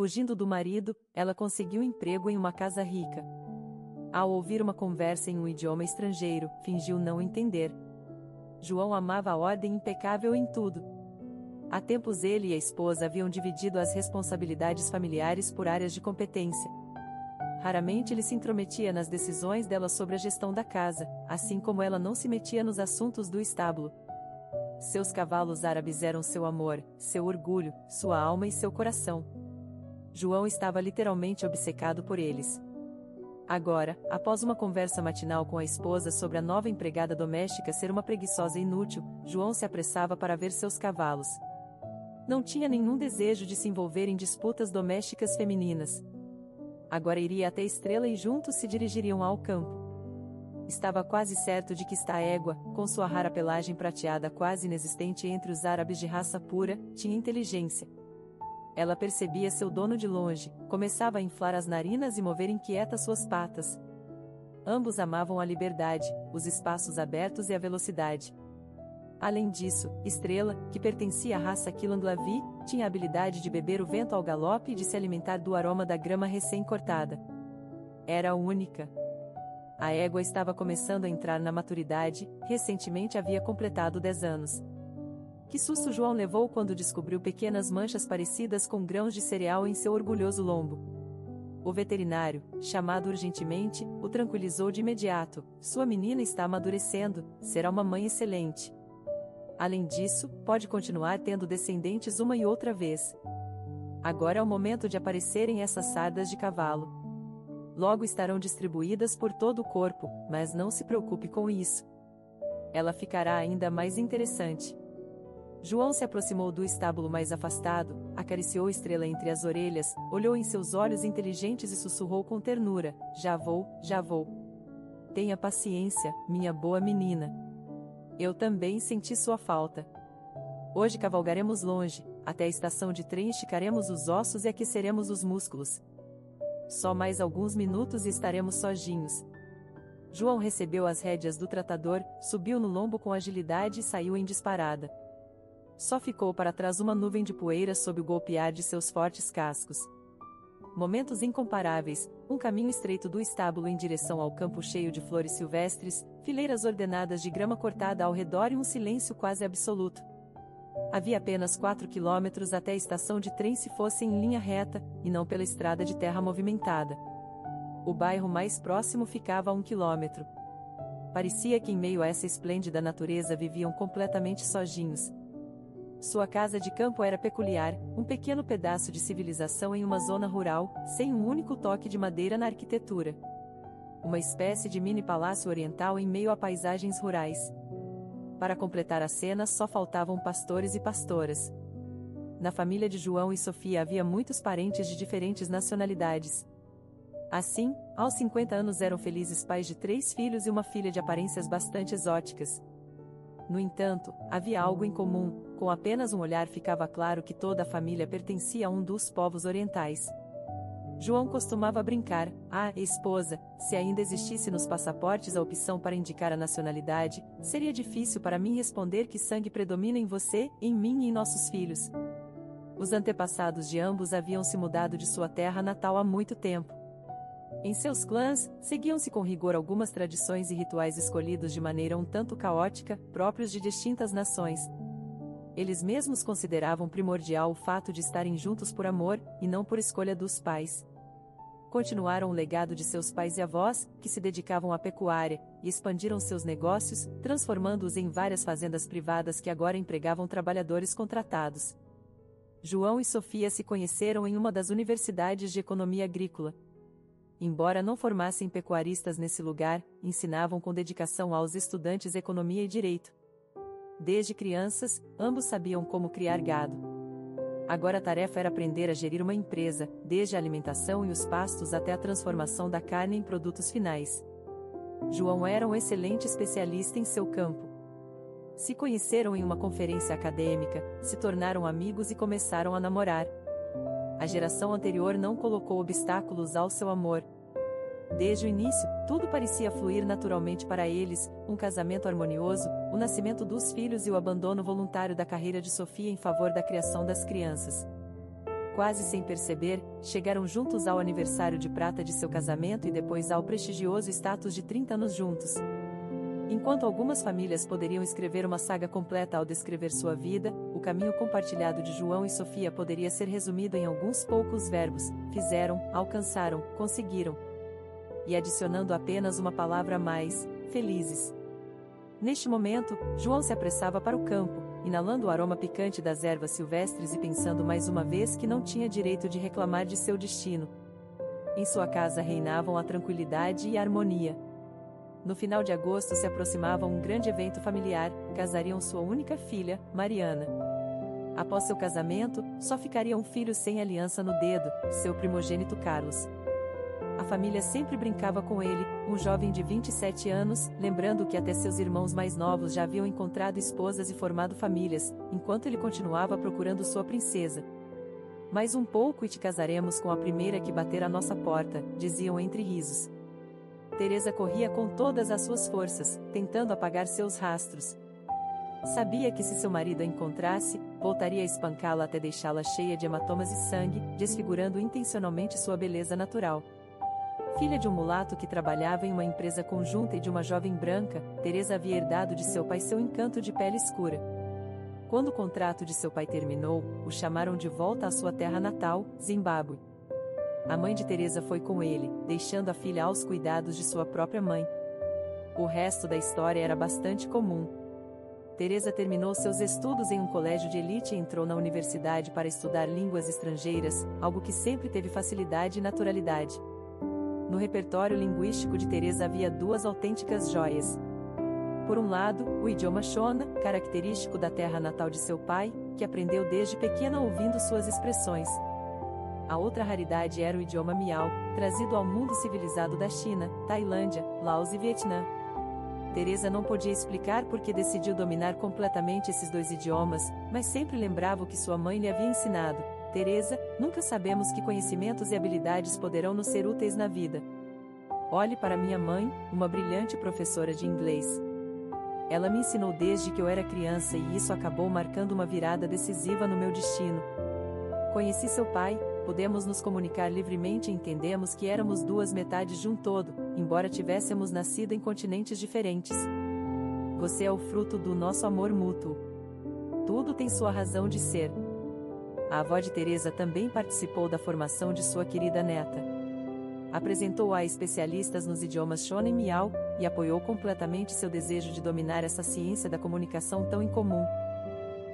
Fugindo do marido, ela conseguiu emprego em uma casa rica. Ao ouvir uma conversa em um idioma estrangeiro, fingiu não entender. João amava a ordem impecável em tudo. Há tempos ele e a esposa haviam dividido as responsabilidades familiares por áreas de competência. Raramente ele se intrometia nas decisões dela sobre a gestão da casa, assim como ela não se metia nos assuntos do estábulo. Seus cavalos árabes eram seu amor, seu orgulho, sua alma e seu coração. João estava literalmente obcecado por eles. Agora, após uma conversa matinal com a esposa sobre a nova empregada doméstica ser uma preguiçosa inútil, João se apressava para ver seus cavalos. Não tinha nenhum desejo de se envolver em disputas domésticas femininas. Agora iria até Estrela e juntos se dirigiriam ao campo. Estava quase certo de que esta égua, com sua rara pelagem prateada quase inexistente entre os árabes de raça pura, tinha inteligência. Ela percebia seu dono de longe, começava a inflar as narinas e mover inquietas suas patas. Ambos amavam a liberdade, os espaços abertos e a velocidade. Além disso, Estrela, que pertencia à raça Quilandlavi, tinha a habilidade de beber o vento ao galope e de se alimentar do aroma da grama recém-cortada. Era única. A égua estava começando a entrar na maturidade, recentemente havia completado 10 anos. Que susto João levou quando descobriu pequenas manchas parecidas com grãos de cereal em seu orgulhoso lombo. O veterinário, chamado urgentemente, o tranquilizou de imediato: sua menina está amadurecendo, será uma mãe excelente. Além disso, pode continuar tendo descendentes uma e outra vez. Agora é o momento de aparecerem essas sardas de cavalo. Logo estarão distribuídas por todo o corpo, mas não se preocupe com isso. Ela ficará ainda mais interessante. João se aproximou do estábulo mais afastado, acariciou Estrela entre as orelhas, olhou em seus olhos inteligentes e sussurrou com ternura: já vou, já vou. Tenha paciência, minha boa menina. Eu também senti sua falta. Hoje cavalgaremos longe, até a estação de trem esticaremos os ossos e aqueceremos os músculos. Só mais alguns minutos e estaremos sozinhos. João recebeu as rédeas do tratador, subiu no lombo com agilidade e saiu em disparada. Só ficou para trás uma nuvem de poeira sob o golpear de seus fortes cascos. Momentos incomparáveis, um caminho estreito do estábulo em direção ao campo cheio de flores silvestres, fileiras ordenadas de grama cortada ao redor e um silêncio quase absoluto. Havia apenas 4 quilômetros até a estação de trem se fosse em linha reta, e não pela estrada de terra movimentada. O bairro mais próximo ficava a 1 quilômetro. Parecia que em meio a essa esplêndida natureza viviam completamente sozinhos. Sua casa de campo era peculiar, um pequeno pedaço de civilização em uma zona rural, sem um único toque de madeira na arquitetura. Uma espécie de mini palácio oriental em meio a paisagens rurais. Para completar a cena só faltavam pastores e pastoras. Na família de João e Sofia havia muitos parentes de diferentes nacionalidades. Assim, aos 50 anos eram felizes pais de 3 filhos e uma filha de aparências bastante exóticas. No entanto, havia algo em comum: com apenas um olhar ficava claro que toda a família pertencia a um dos povos orientais. João costumava brincar: ah, esposa, se ainda existisse nos passaportes a opção para indicar a nacionalidade, seria difícil para mim responder que sangue predomina em você, em mim e em nossos filhos. Os antepassados de ambos haviam se mudado de sua terra natal há muito tempo. Em seus clãs, seguiam-se com rigor algumas tradições e rituais escolhidos de maneira um tanto caótica, próprios de distintas nações. Eles mesmos consideravam primordial o fato de estarem juntos por amor, e não por escolha dos pais. Continuaram o legado de seus pais e avós, que se dedicavam à pecuária, e expandiram seus negócios, transformando-os em várias fazendas privadas que agora empregavam trabalhadores contratados. João e Sofia se conheceram em uma das universidades de economia agrícola. Embora não formassem pecuaristas nesse lugar, ensinavam com dedicação aos estudantes economia e direito. Desde crianças, ambos sabiam como criar gado. Agora a tarefa era aprender a gerir uma empresa, desde a alimentação e os pastos até a transformação da carne em produtos finais. João era um excelente especialista em seu campo. Se conheceram em uma conferência acadêmica, se tornaram amigos e começaram a namorar. A geração anterior não colocou obstáculos ao seu amor. Desde o início, tudo parecia fluir naturalmente para eles: um casamento harmonioso, o nascimento dos filhos e o abandono voluntário da carreira de Sofia em favor da criação das crianças. Quase sem perceber, chegaram juntos ao aniversário de prata de seu casamento e depois ao prestigioso status de 30 anos juntos. Enquanto algumas famílias poderiam escrever uma saga completa ao descrever sua vida, o caminho compartilhado de João e Sofia poderia ser resumido em alguns poucos verbos: fizeram, alcançaram, conseguiram. E adicionando apenas uma palavra a mais: felizes. Neste momento, João se apressava para o campo, inalando o aroma picante das ervas silvestres e pensando mais uma vez que não tinha direito de reclamar de seu destino. Em sua casa reinavam a tranquilidade e a harmonia. No final de agosto se aproximava um grande evento familiar: casariam sua única filha, Mariana. Após seu casamento, só ficaria um filho sem aliança no dedo, seu primogênito Carlos. A família sempre brincava com ele, um jovem de 27 anos, lembrando que até seus irmãos mais novos já haviam encontrado esposas e formado famílias, enquanto ele continuava procurando sua princesa. Mais um pouco e te casaremos com a primeira que bater à nossa porta, diziam entre risos. Teresa corria com todas as suas forças, tentando apagar seus rastros. Sabia que se seu marido a encontrasse, voltaria a espancá-la até deixá-la cheia de hematomas e sangue, desfigurando intencionalmente sua beleza natural. Filha de um mulato que trabalhava em uma empresa conjunta e de uma jovem branca, Teresa havia herdado de seu pai seu encanto de pele escura. Quando o contrato de seu pai terminou, o chamaram de volta à sua terra natal, Zimbábue. A mãe de Teresa foi com ele, deixando a filha aos cuidados de sua própria mãe. O resto da história era bastante comum. Teresa terminou seus estudos em um colégio de elite e entrou na universidade para estudar línguas estrangeiras, algo que sempre teve facilidade e naturalidade. No repertório linguístico de Teresa havia duas autênticas joias. Por um lado, o idioma Shona, característico da terra natal de seu pai, que aprendeu desde pequena ouvindo suas expressões. A outra raridade era o idioma Miao, trazido ao mundo civilizado da China, Tailândia, Laos e Vietnã. Teresa não podia explicar por que decidiu dominar completamente esses dois idiomas, mas sempre lembrava o que sua mãe lhe havia ensinado: Teresa, nunca sabemos que conhecimentos e habilidades poderão nos ser úteis na vida. Olhe para minha mãe, uma brilhante professora de inglês. Ela me ensinou desde que eu era criança e isso acabou marcando uma virada decisiva no meu destino. Conheci seu pai, podemos nos comunicar livremente e entendemos que éramos duas metades de um todo, embora tivéssemos nascido em continentes diferentes. Você é o fruto do nosso amor mútuo. Tudo tem sua razão de ser. A avó de Teresa também participou da formação de sua querida neta. Apresentou-a a especialistas nos idiomas Shona e Miao, e apoiou completamente seu desejo de dominar essa ciência da comunicação tão incomum.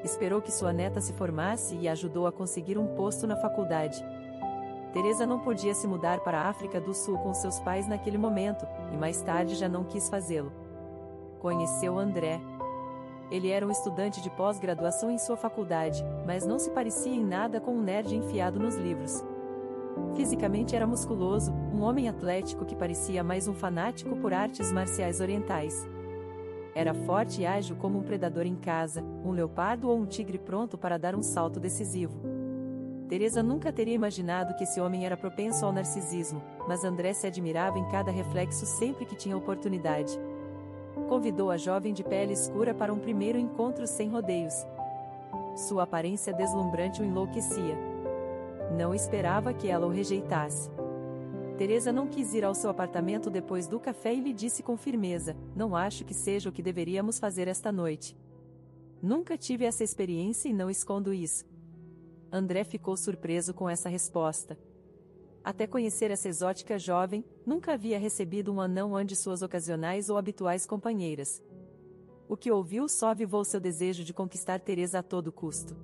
Esperou que sua neta se formasse e a ajudou a conseguir um posto na faculdade. Teresa não podia se mudar para a África do Sul com seus pais naquele momento, e mais tarde já não quis fazê-lo. Conheceu André. Ele era um estudante de pós-graduação em sua faculdade, mas não se parecia em nada com um nerd enfiado nos livros. Fisicamente era musculoso, um homem atlético que parecia mais um fanático por artes marciais orientais. Era forte e ágil como um predador em casa, um leopardo ou um tigre pronto para dar um salto decisivo. Teresa nunca teria imaginado que esse homem era propenso ao narcisismo, mas André se admirava em cada reflexo sempre que tinha oportunidade. Convidou a jovem de pele escura para um primeiro encontro sem rodeios. Sua aparência deslumbrante o enlouquecia. Não esperava que ela o rejeitasse. Teresa não quis ir ao seu apartamento depois do café e lhe disse com firmeza: não acho que seja o que deveríamos fazer esta noite. Nunca tive essa experiência e não escondo isso. André ficou surpreso com essa resposta. Até conhecer essa exótica jovem, nunca havia recebido um anão ante suas ocasionais ou habituais companheiras. O que ouviu só avivou seu desejo de conquistar Teresa a todo custo.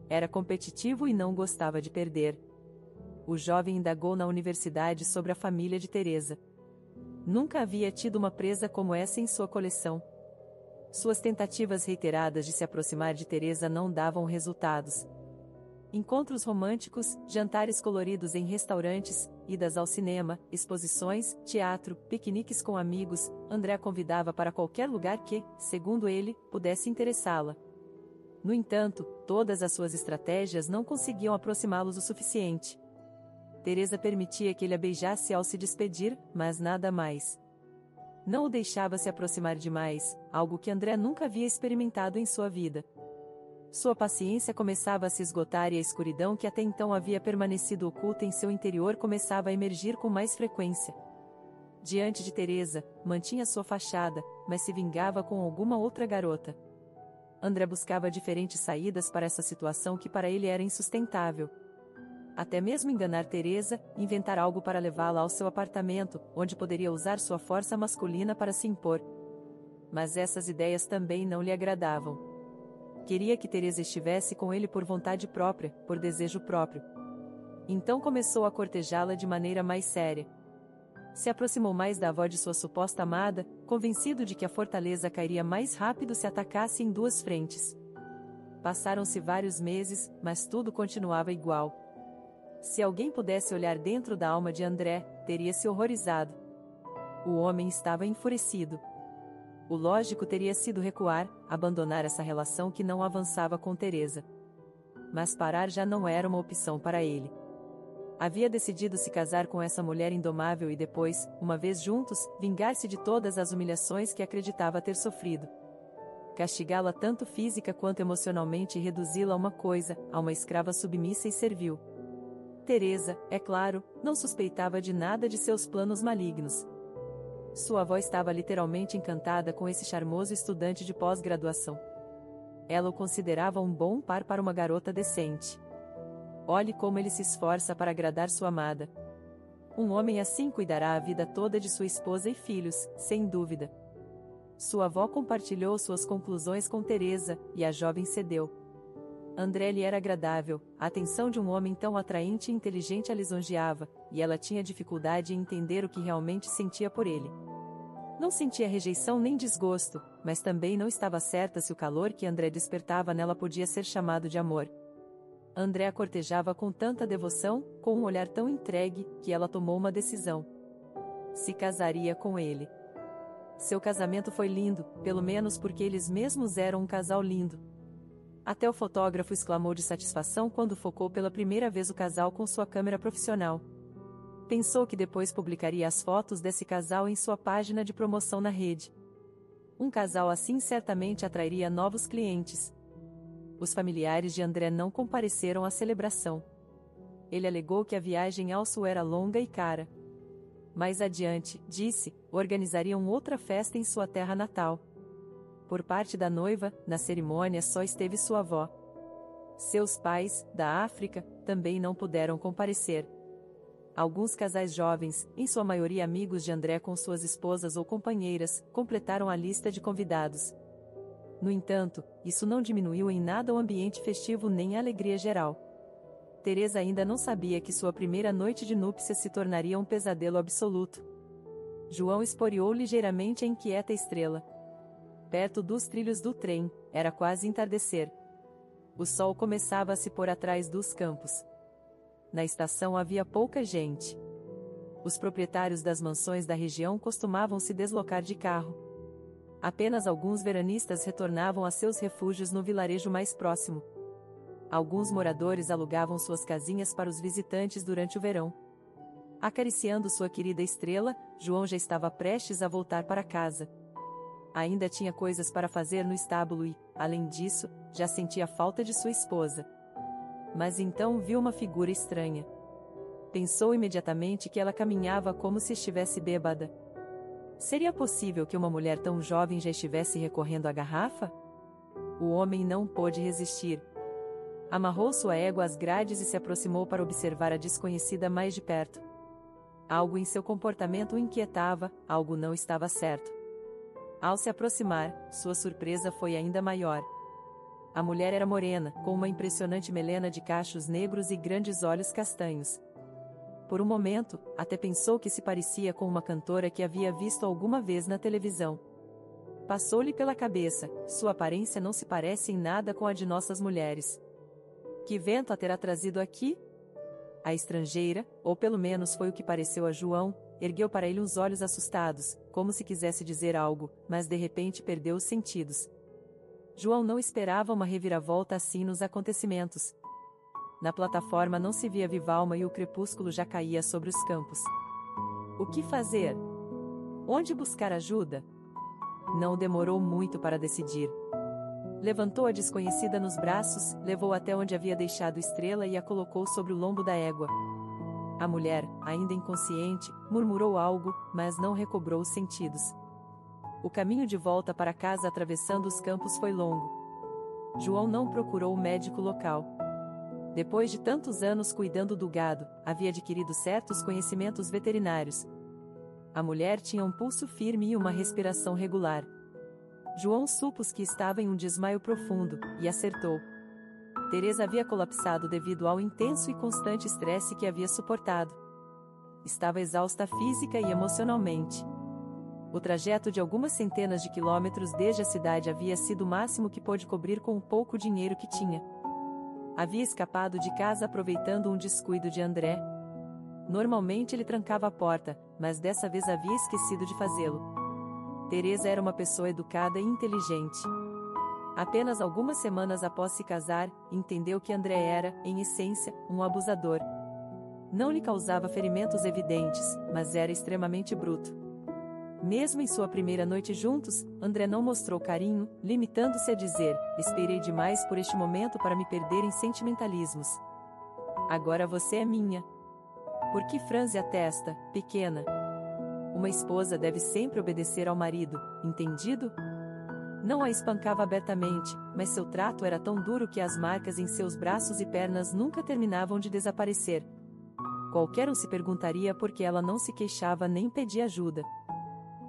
Era competitivo e não gostava de perder. O jovem indagou na universidade sobre a família de Teresa. Nunca havia tido uma presa como essa em sua coleção. Suas tentativas reiteradas de se aproximar de Teresa não davam resultados. Encontros românticos, jantares coloridos em restaurantes, idas ao cinema, exposições, teatro, piqueniques com amigos, André a convidava para qualquer lugar que, segundo ele, pudesse interessá-la. No entanto, todas as suas estratégias não conseguiam aproximá-los o suficiente. Teresa permitia que ele a beijasse ao se despedir, mas nada mais. Não o deixava se aproximar demais, algo que André nunca havia experimentado em sua vida. Sua paciência começava a se esgotar e a escuridão que até então havia permanecido oculta em seu interior começava a emergir com mais frequência. Diante de Teresa, mantinha sua fachada, mas se vingava com alguma outra garota. André buscava diferentes saídas para essa situação que para ele era insustentável. Até mesmo enganar Teresa, inventar algo para levá-la ao seu apartamento, onde poderia usar sua força masculina para se impor. Mas essas ideias também não lhe agradavam. Queria que Teresa estivesse com ele por vontade própria, por desejo próprio. Então começou a cortejá-la de maneira mais séria. Se aproximou mais da avó de sua suposta amada, convencido de que a fortaleza cairia mais rápido se atacasse em duas frentes. Passaram-se vários meses, mas tudo continuava igual. Se alguém pudesse olhar dentro da alma de André, teria se horrorizado. O homem estava enfurecido. O lógico teria sido recuar, abandonar essa relação que não avançava com Teresa. Mas parar já não era uma opção para ele. Havia decidido se casar com essa mulher indomável e depois, uma vez juntos, vingar-se de todas as humilhações que acreditava ter sofrido. Castigá-la tanto física quanto emocionalmente e reduzi-la a uma coisa, a uma escrava submissa e servil. Teresa, é claro, não suspeitava de nada de seus planos malignos. Sua avó estava literalmente encantada com esse charmoso estudante de pós-graduação. Ela o considerava um bom par para uma garota decente. Olhe como ele se esforça para agradar sua amada. Um homem assim cuidará a vida toda de sua esposa e filhos, sem dúvida. Sua avó compartilhou suas conclusões com Teresa, e a jovem cedeu. André lhe era agradável, a atenção de um homem tão atraente e inteligente a lisonjeava, e ela tinha dificuldade em entender o que realmente sentia por ele. Não sentia rejeição nem desgosto, mas também não estava certa se o calor que André despertava nela podia ser chamado de amor. André a cortejava com tanta devoção, com um olhar tão entregue, que ela tomou uma decisão. Se casaria com ele. Seu casamento foi lindo, pelo menos porque eles mesmos eram um casal lindo. Até o fotógrafo exclamou de satisfação quando focou pela primeira vez o casal com sua câmera profissional. Pensou que depois publicaria as fotos desse casal em sua página de promoção na rede. Um casal assim certamente atrairia novos clientes. Os familiares de André não compareceram à celebração. Ele alegou que a viagem ao sul era longa e cara. Mais adiante, disse, organizariam outra festa em sua terra natal. Por parte da noiva, na cerimônia só esteve sua avó. Seus pais, da África, também não puderam comparecer. Alguns casais jovens, em sua maioria amigos de André com suas esposas ou companheiras, completaram a lista de convidados. No entanto, isso não diminuiu em nada o ambiente festivo nem a alegria geral. Teresa ainda não sabia que sua primeira noite de núpcias se tornaria um pesadelo absoluto. João esporeou ligeiramente a inquieta estrela. Perto dos trilhos do trem, era quase entardecer. O sol começava a se pôr atrás dos campos. Na estação havia pouca gente. Os proprietários das mansões da região costumavam se deslocar de carro. Apenas alguns veranistas retornavam a seus refúgios no vilarejo mais próximo. Alguns moradores alugavam suas casinhas para os visitantes durante o verão. Acariciando sua querida estrela, João já estava prestes a voltar para casa. Ainda tinha coisas para fazer no estábulo e, além disso, já sentia falta de sua esposa. Mas então viu uma figura estranha. Pensou imediatamente que ela caminhava como se estivesse bêbada. Seria possível que uma mulher tão jovem já estivesse recorrendo à garrafa? O homem não pôde resistir. Amarrou sua égua às grades e se aproximou para observar a desconhecida mais de perto. Algo em seu comportamento o inquietava, algo não estava certo. Ao se aproximar, sua surpresa foi ainda maior. A mulher era morena, com uma impressionante melena de cachos negros e grandes olhos castanhos. Por um momento, até pensou que se parecia com uma cantora que havia visto alguma vez na televisão. Passou-lhe pela cabeça, sua aparência não se parece em nada com a de nossas mulheres. Que vento a terá trazido aqui? A estrangeira, ou pelo menos foi o que pareceu a João, ergueu para ele uns olhos assustados, como se quisesse dizer algo, mas de repente perdeu os sentidos. João não esperava uma reviravolta assim nos acontecimentos. Na plataforma não se via viva alma e o crepúsculo já caía sobre os campos. O que fazer? Onde buscar ajuda? Não demorou muito para decidir. Levantou a desconhecida nos braços, levou até onde havia deixado Estrela e a colocou sobre o lombo da égua. A mulher, ainda inconsciente, murmurou algo, mas não recobrou os sentidos. O caminho de volta para casa atravessando os campos foi longo. João não procurou o médico local. Depois de tantos anos cuidando do gado, havia adquirido certos conhecimentos veterinários. A mulher tinha um pulso firme e uma respiração regular. João supôs que estava em um desmaio profundo, e acertou. Teresa havia colapsado devido ao intenso e constante estresse que havia suportado. Estava exausta física e emocionalmente. O trajeto de algumas centenas de quilômetros desde a cidade havia sido o máximo que pôde cobrir com o pouco dinheiro que tinha. Havia escapado de casa aproveitando um descuido de André. Normalmente ele trancava a porta, mas dessa vez havia esquecido de fazê-lo. Teresa era uma pessoa educada e inteligente. Apenas algumas semanas após se casar, entendeu que André era, em essência, um abusador. Não lhe causava ferimentos evidentes, mas era extremamente bruto. Mesmo em sua primeira noite juntos, André não mostrou carinho, limitando-se a dizer: "Esperei demais por este momento para me perder em sentimentalismos. Agora você é minha." Por que franze a testa, pequena? Uma esposa deve sempre obedecer ao marido, entendido? Não a espancava abertamente, mas seu trato era tão duro que as marcas em seus braços e pernas nunca terminavam de desaparecer. Qualquer um se perguntaria por que ela não se queixava nem pedia ajuda.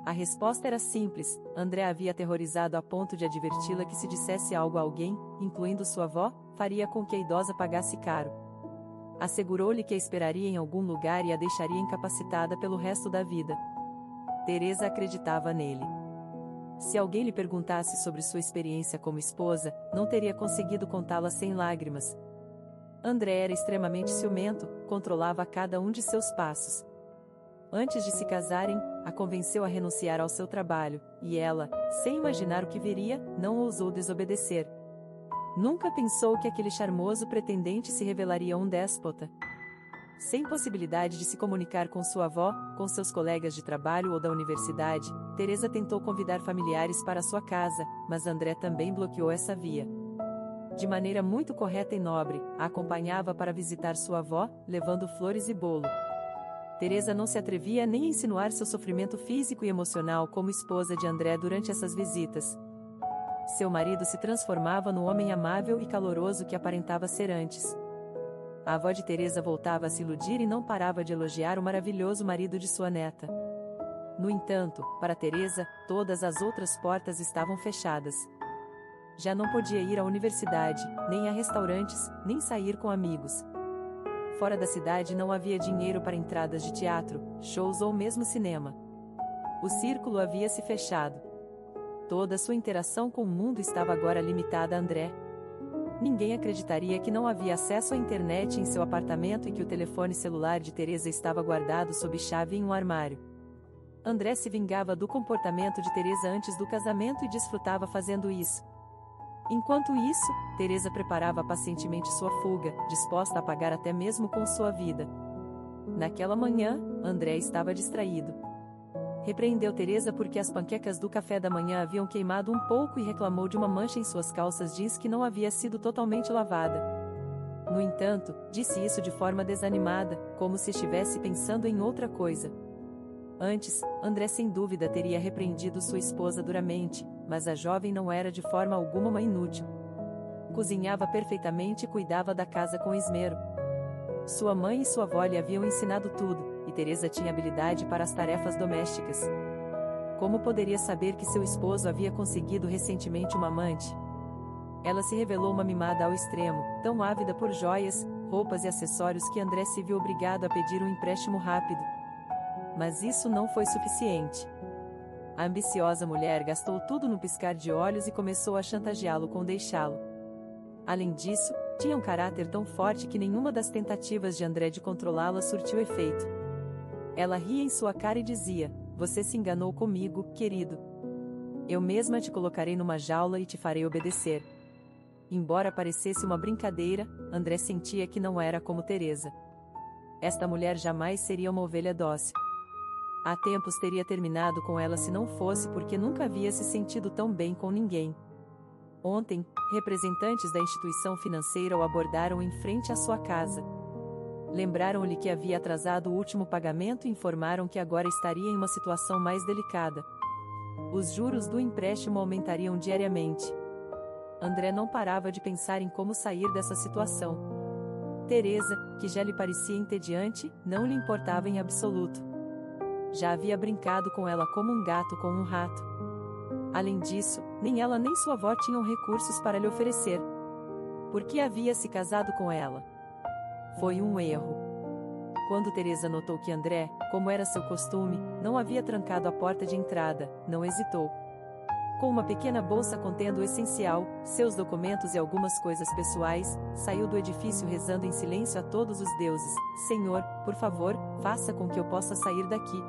A resposta era simples: André a havia aterrorizado a ponto de adverti-la que se dissesse algo a alguém, incluindo sua avó, faria com que a idosa pagasse caro. Assegurou-lhe que a esperaria em algum lugar e a deixaria incapacitada pelo resto da vida. Teresa acreditava nele. Se alguém lhe perguntasse sobre sua experiência como esposa, não teria conseguido contá-la sem lágrimas. André era extremamente ciumento, controlava cada um de seus passos. Antes de se casarem, a convenceu a renunciar ao seu trabalho, e ela, sem imaginar o que viria, não ousou desobedecer. Nunca pensou que aquele charmoso pretendente se revelaria um déspota. Sem possibilidade de se comunicar com sua avó, com seus colegas de trabalho ou da universidade, Teresa tentou convidar familiares para sua casa, mas André também bloqueou essa via. De maneira muito correta e nobre, a acompanhava para visitar sua avó, levando flores e bolo. Teresa não se atrevia nem a insinuar seu sofrimento físico e emocional como esposa de André durante essas visitas. Seu marido se transformava no homem amável e caloroso que aparentava ser antes. A avó de Teresa voltava a se iludir e não parava de elogiar o maravilhoso marido de sua neta. No entanto, para Teresa, todas as outras portas estavam fechadas. Já não podia ir à universidade, nem a restaurantes, nem sair com amigos. Fora da cidade não havia dinheiro para entradas de teatro, shows ou mesmo cinema. O círculo havia se fechado. Toda sua interação com o mundo estava agora limitada a André. Ninguém acreditaria que não havia acesso à internet em seu apartamento e que o telefone celular de Teresa estava guardado sob chave em um armário. André se vingava do comportamento de Teresa antes do casamento e desfrutava fazendo isso. Enquanto isso, Teresa preparava pacientemente sua fuga, disposta a pagar até mesmo com sua vida. Naquela manhã, André estava distraído. Repreendeu Teresa porque as panquecas do café da manhã haviam queimado um pouco e reclamou de uma mancha em suas calças jeans que não havia sido totalmente lavada. No entanto, disse isso de forma desanimada, como se estivesse pensando em outra coisa. Antes, André sem dúvida teria repreendido sua esposa duramente, mas a jovem não era de forma alguma uma inútil. Cozinhava perfeitamente e cuidava da casa com esmero. Sua mãe e sua avó lhe haviam ensinado tudo, e Teresa tinha habilidade para as tarefas domésticas. Como poderia saber que seu esposo havia conseguido recentemente uma amante? Ela se revelou uma mimada ao extremo, tão ávida por joias, roupas e acessórios que André se viu obrigado a pedir um empréstimo rápido. Mas isso não foi suficiente. A ambiciosa mulher gastou tudo num piscar de olhos e começou a chantageá-lo com deixá-lo. Além disso, tinha um caráter tão forte que nenhuma das tentativas de André de controlá-la surtiu efeito. Ela ria em sua cara e dizia: "Você se enganou comigo, querido. Eu mesma te colocarei numa jaula e te farei obedecer." Embora parecesse uma brincadeira, André sentia que não era como Teresa. Esta mulher jamais seria uma ovelha dócil. Há tempos teria terminado com ela se não fosse porque nunca havia se sentido tão bem com ninguém. Ontem, representantes da instituição financeira o abordaram em frente à sua casa. Lembraram-lhe que havia atrasado o último pagamento e informaram que agora estaria em uma situação mais delicada. Os juros do empréstimo aumentariam diariamente. André não parava de pensar em como sair dessa situação. Teresa, que já lhe parecia entediante, não lhe importava em absoluto. Já havia brincado com ela como um gato com um rato. Além disso, nem ela nem sua avó tinham recursos para lhe oferecer. Por que havia se casado com ela? Foi um erro. Quando Teresa notou que André, como era seu costume, não havia trancado a porta de entrada, não hesitou. Com uma pequena bolsa contendo o essencial, seus documentos e algumas coisas pessoais, saiu do edifício rezando em silêncio a todos os deuses: Senhor, por favor, faça com que eu possa sair daqui.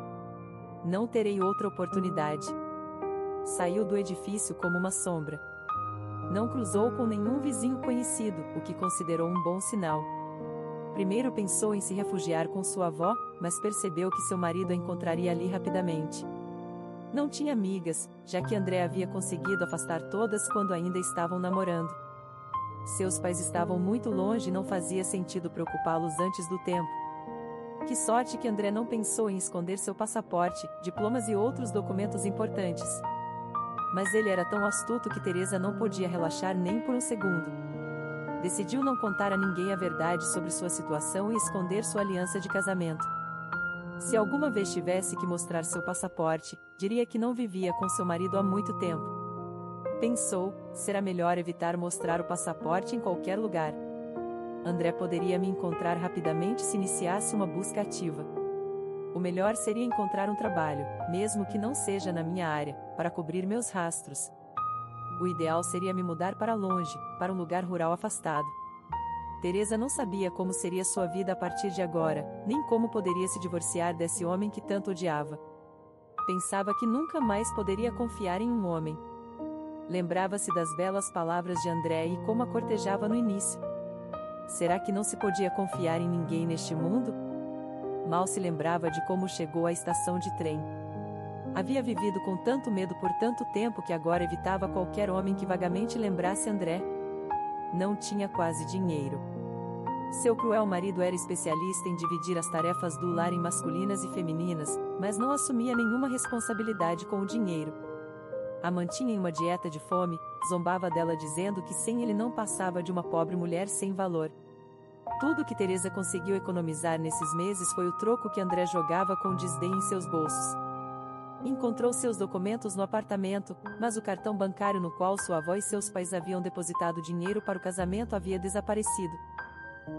Não terei outra oportunidade. Saiu do edifício como uma sombra. Não cruzou com nenhum vizinho conhecido, o que considerou um bom sinal. Primeiro pensou em se refugiar com sua avó, mas percebeu que seu marido a encontraria ali rapidamente. Não tinha amigas, já que André havia conseguido afastar todas quando ainda estavam namorando. Seus pais estavam muito longe e não fazia sentido preocupá-los antes do tempo. Que sorte que André não pensou em esconder seu passaporte, diplomas e outros documentos importantes. Mas ele era tão astuto que Teresa não podia relaxar nem por um segundo. Decidiu não contar a ninguém a verdade sobre sua situação e esconder sua aliança de casamento. Se alguma vez tivesse que mostrar seu passaporte, diria que não vivia com seu marido há muito tempo. Pensou, será melhor evitar mostrar o passaporte em qualquer lugar. André poderia me encontrar rapidamente se iniciasse uma busca ativa. O melhor seria encontrar um trabalho, mesmo que não seja na minha área, para cobrir meus rastros. O ideal seria me mudar para longe, para um lugar rural afastado. Teresa não sabia como seria sua vida a partir de agora, nem como poderia se divorciar desse homem que tanto odiava. Pensava que nunca mais poderia confiar em um homem. Lembrava-se das belas palavras de André e como a cortejava no início. Será que não se podia confiar em ninguém neste mundo? Mal se lembrava de como chegou à estação de trem. Havia vivido com tanto medo por tanto tempo que agora evitava qualquer homem que vagamente lembrasse André. Não tinha quase dinheiro. Seu cruel marido era especialista em dividir as tarefas do lar em masculinas e femininas, mas não assumia nenhuma responsabilidade com o dinheiro. A mantinha em uma dieta de fome, zombava dela dizendo que sem ele não passava de uma pobre mulher sem valor. Tudo que Teresa conseguiu economizar nesses meses foi o troco que André jogava com desdém em seus bolsos. Encontrou seus documentos no apartamento, mas o cartão bancário no qual sua avó e seus pais haviam depositado dinheiro para o casamento havia desaparecido.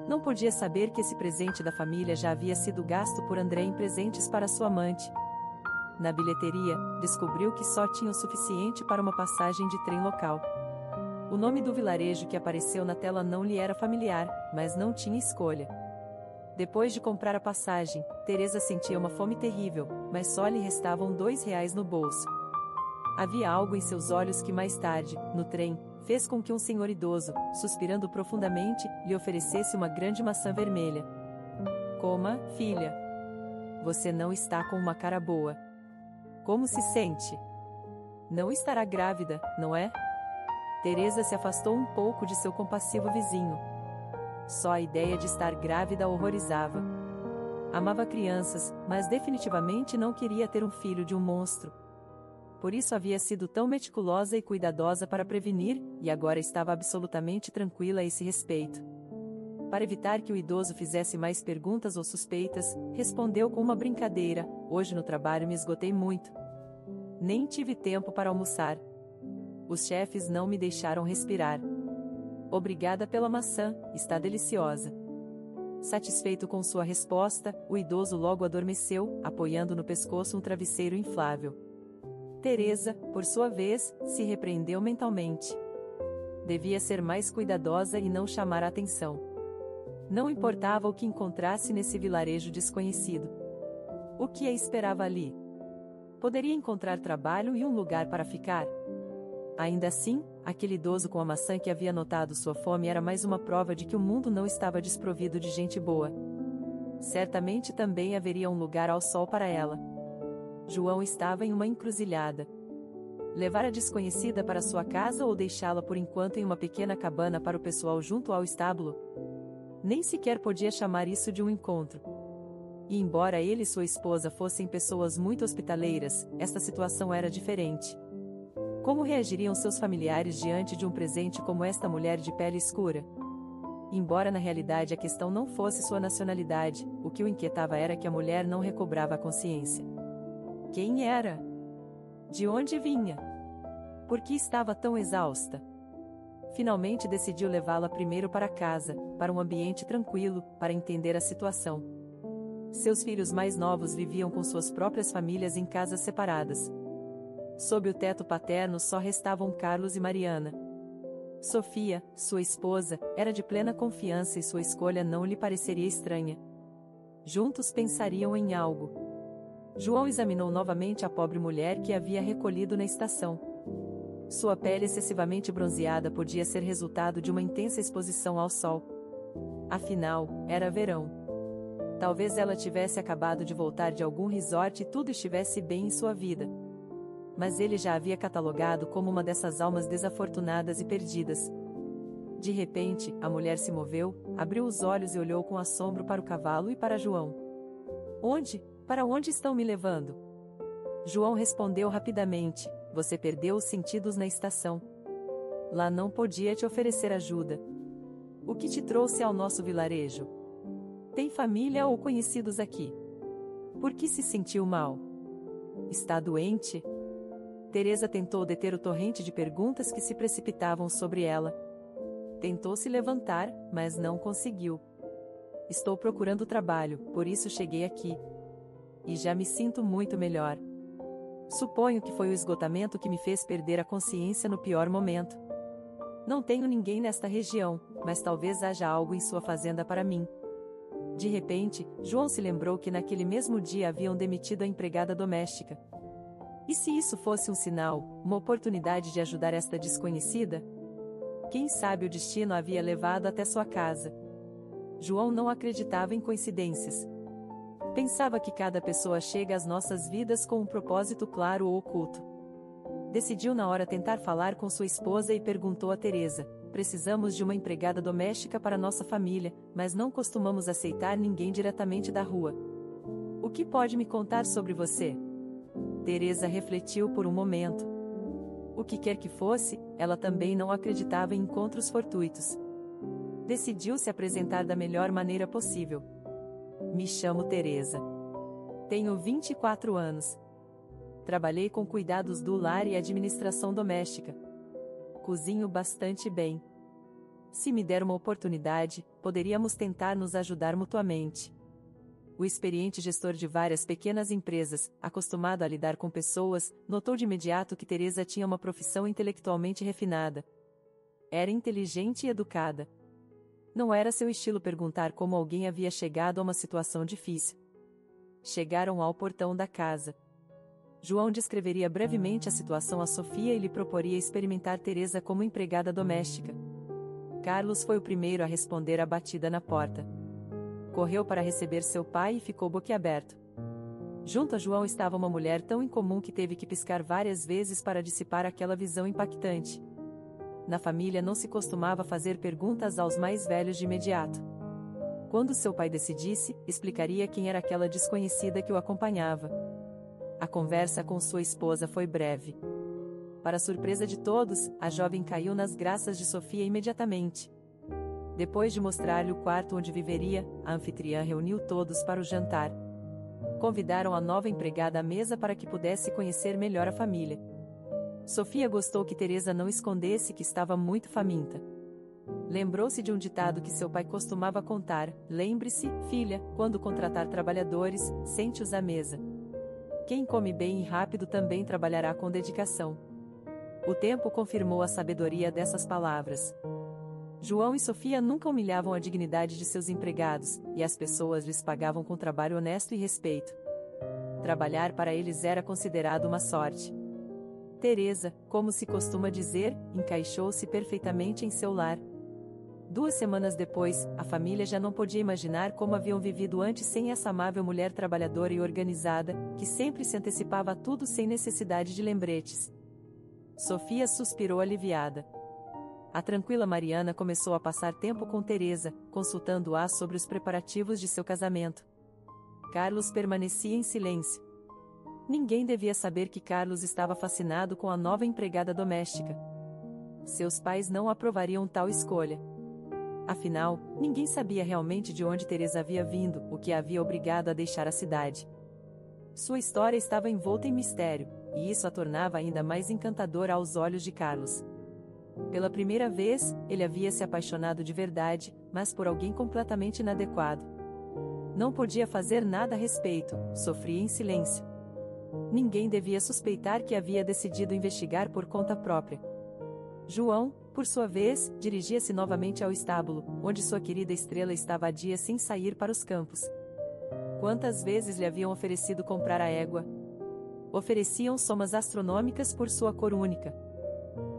Não podia saber que esse presente da família já havia sido gasto por André em presentes para sua amante. Na bilheteria, descobriu que só tinha o suficiente para uma passagem de trem local. O nome do vilarejo que apareceu na tela não lhe era familiar, mas não tinha escolha. Depois de comprar a passagem, Teresa sentia uma fome terrível, mas só lhe restavam R$ 2 no bolso. Havia algo em seus olhos que mais tarde, no trem, fez com que um senhor idoso, suspirando profundamente, lhe oferecesse uma grande maçã vermelha. Coma, filha. Você não está com uma cara boa. Como se sente? Não estará grávida, não é? Teresa se afastou um pouco de seu compassivo vizinho. Só a ideia de estar grávida a horrorizava. Amava crianças, mas definitivamente não queria ter um filho de um monstro. Por isso havia sido tão meticulosa e cuidadosa para prevenir, e agora estava absolutamente tranquila a esse respeito. Para evitar que o idoso fizesse mais perguntas ou suspeitas, respondeu com uma brincadeira: hoje no trabalho me esgotei muito. Nem tive tempo para almoçar. Os chefes não me deixaram respirar. Obrigada pela maçã, está deliciosa. Satisfeito com sua resposta, o idoso logo adormeceu, apoiando no pescoço um travesseiro inflável. Teresa, por sua vez, se repreendeu mentalmente. Devia ser mais cuidadosa e não chamar a atenção. Não importava o que encontrasse nesse vilarejo desconhecido. O que a esperava ali? Poderia encontrar trabalho e um lugar para ficar? Ainda assim, aquele idoso com a maçã que havia notado sua fome era mais uma prova de que o mundo não estava desprovido de gente boa. Certamente também haveria um lugar ao sol para ela. João estava em uma encruzilhada. Levar a desconhecida para sua casa ou deixá-la por enquanto em uma pequena cabana para o pessoal junto ao estábulo? Nem sequer podia chamar isso de um encontro. E embora ele e sua esposa fossem pessoas muito hospitaleiras, esta situação era diferente. Como reagiriam seus familiares diante de um presente como esta mulher de pele escura? Embora na realidade a questão não fosse sua nacionalidade, o que o inquietava era que a mulher não recobrava a consciência. Quem era? De onde vinha? Por que estava tão exausta? Finalmente decidiu levá-la primeiro para casa, para um ambiente tranquilo, para entender a situação. Seus filhos mais novos viviam com suas próprias famílias em casas separadas. Sob o teto paterno só restavam Carlos e Mariana. Sofia, sua esposa, era de plena confiança e sua escolha não lhe pareceria estranha. Juntos pensariam em algo. João examinou novamente a pobre mulher que havia recolhido na estação. Sua pele excessivamente bronzeada podia ser resultado de uma intensa exposição ao sol. Afinal, era verão. Talvez ela tivesse acabado de voltar de algum resort e tudo estivesse bem em sua vida. Mas ele já havia catalogado como uma dessas almas desafortunadas e perdidas. De repente, a mulher se moveu, abriu os olhos e olhou com assombro para o cavalo e para João. Onde? Para onde estão me levando? João respondeu rapidamente: você perdeu os sentidos na estação. Lá não podia te oferecer ajuda. O que te trouxe ao nosso vilarejo? Tem família ou conhecidos aqui? Por que se sentiu mal? Está doente? Teresa tentou deter o torrente de perguntas que se precipitavam sobre ela. Tentou se levantar, mas não conseguiu. Estou procurando trabalho, por isso cheguei aqui. E já me sinto muito melhor. Suponho que foi o esgotamento que me fez perder a consciência no pior momento. Não tenho ninguém nesta região, mas talvez haja algo em sua fazenda para mim. De repente, João se lembrou que naquele mesmo dia haviam demitido a empregada doméstica. E se isso fosse um sinal, uma oportunidade de ajudar esta desconhecida? Quem sabe o destino a havia levado até sua casa. João não acreditava em coincidências. Pensava que cada pessoa chega às nossas vidas com um propósito claro ou oculto. Decidiu na hora tentar falar com sua esposa e perguntou a Teresa: precisamos de uma empregada doméstica para nossa família, mas não costumamos aceitar ninguém diretamente da rua. O que pode me contar sobre você? Teresa refletiu por um momento. O que quer que fosse, ela também não acreditava em encontros fortuitos. Decidiu se apresentar da melhor maneira possível. Me chamo Teresa. Tenho 24 anos. Trabalhei com cuidados do lar e administração doméstica. Cozinho bastante bem. Se me der uma oportunidade, poderíamos tentar nos ajudar mutuamente. O experiente gestor de várias pequenas empresas, acostumado a lidar com pessoas, notou de imediato que Teresa tinha uma profissão intelectualmente refinada. Era inteligente e educada. Não era seu estilo perguntar como alguém havia chegado a uma situação difícil. Chegaram ao portão da casa. João descreveria brevemente a situação a Sofia e lhe proporia experimentar Teresa como empregada doméstica. Carlos foi o primeiro a responder à batida na porta. Correu para receber seu pai e ficou boquiaberto. Junto a João estava uma mulher tão incomum que teve que piscar várias vezes para dissipar aquela visão impactante. Na família não se costumava fazer perguntas aos mais velhos de imediato. Quando seu pai decidisse, explicaria quem era aquela desconhecida que o acompanhava. A conversa com sua esposa foi breve. Para surpresa de todos, a jovem caiu nas graças de Sofia imediatamente. Depois de mostrar-lhe o quarto onde viveria, a anfitriã reuniu todos para o jantar. Convidaram a nova empregada à mesa para que pudesse conhecer melhor a família. Sofia gostou que Teresa não escondesse que estava muito faminta. Lembrou-se de um ditado que seu pai costumava contar: lembre-se, filha, quando contratar trabalhadores, sente-os à mesa. Quem come bem e rápido também trabalhará com dedicação. O tempo confirmou a sabedoria dessas palavras. João e Sofia nunca humilhavam a dignidade de seus empregados, e as pessoas lhes pagavam com trabalho honesto e respeito. Trabalhar para eles era considerado uma sorte. Teresa, como se costuma dizer, encaixou-se perfeitamente em seu lar. 2 semanas depois, a família já não podia imaginar como haviam vivido antes sem essa amável mulher trabalhadora e organizada, que sempre se antecipava a tudo sem necessidade de lembretes. Sofia suspirou aliviada. A tranquila Mariana começou a passar tempo com Teresa, consultando-a sobre os preparativos de seu casamento. Carlos permanecia em silêncio. Ninguém devia saber que Carlos estava fascinado com a nova empregada doméstica. Seus pais não aprovariam tal escolha. Afinal, ninguém sabia realmente de onde Teresa havia vindo, o que a havia obrigado a deixar a cidade. Sua história estava envolta em mistério, e isso a tornava ainda mais encantadora aos olhos de Carlos. Pela primeira vez, ele havia se apaixonado de verdade, mas por alguém completamente inadequado. Não podia fazer nada a respeito, sofria em silêncio. Ninguém devia suspeitar que havia decidido investigar por conta própria. João, por sua vez, dirigia-se novamente ao estábulo, onde sua querida Estrela estava há dias sem sair para os campos. Quantas vezes lhe haviam oferecido comprar a égua? Ofereciam somas astronômicas por sua cor única.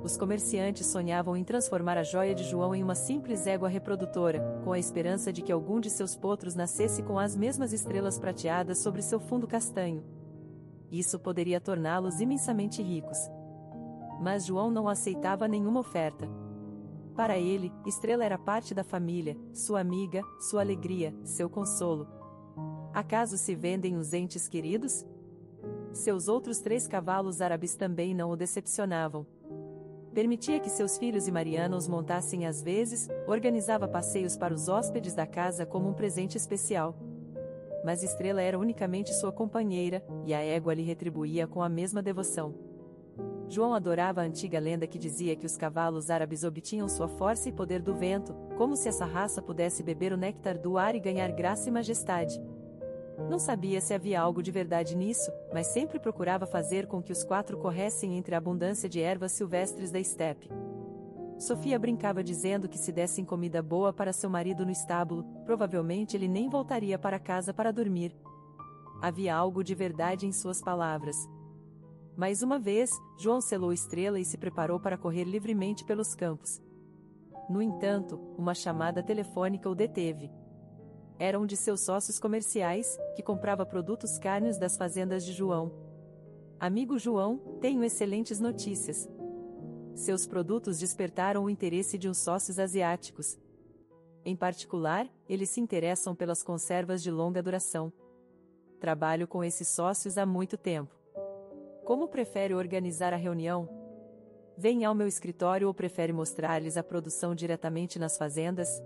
Os comerciantes sonhavam em transformar a joia de João em uma simples égua reprodutora, com a esperança de que algum de seus potros nascesse com as mesmas estrelas prateadas sobre seu fundo castanho. Isso poderia torná-los imensamente ricos. Mas João não aceitava nenhuma oferta. Para ele, Estrela era parte da família, sua amiga, sua alegria, seu consolo. Acaso se vendem os entes queridos? Seus outros 3 cavalos árabes também não o decepcionavam. Permitia que seus filhos e Mariana os montassem às vezes, organizava passeios para os hóspedes da casa como um presente especial. Mas Estrela era unicamente sua companheira, e a égua lhe retribuía com a mesma devoção. João adorava a antiga lenda que dizia que os cavalos árabes obtinham sua força e poder do vento, como se essa raça pudesse beber o néctar do ar e ganhar graça e majestade. Não sabia se havia algo de verdade nisso, mas sempre procurava fazer com que os 4 corressem entre a abundância de ervas silvestres da estepe. Sofia brincava dizendo que se dessem comida boa para seu marido no estábulo, provavelmente ele nem voltaria para casa para dormir. Havia algo de verdade em suas palavras. Mais uma vez, João selou Estrela e se preparou para correr livremente pelos campos. No entanto, uma chamada telefônica o deteve. Era um de seus sócios comerciais, que comprava produtos cárneos das fazendas de João. Amigo João, tenho excelentes notícias. Seus produtos despertaram o interesse de uns sócios asiáticos. Em particular, eles se interessam pelas conservas de longa duração. Trabalho com esses sócios há muito tempo. Como prefere organizar a reunião? Vem ao meu escritório ou prefere mostrar-lhes a produção diretamente nas fazendas?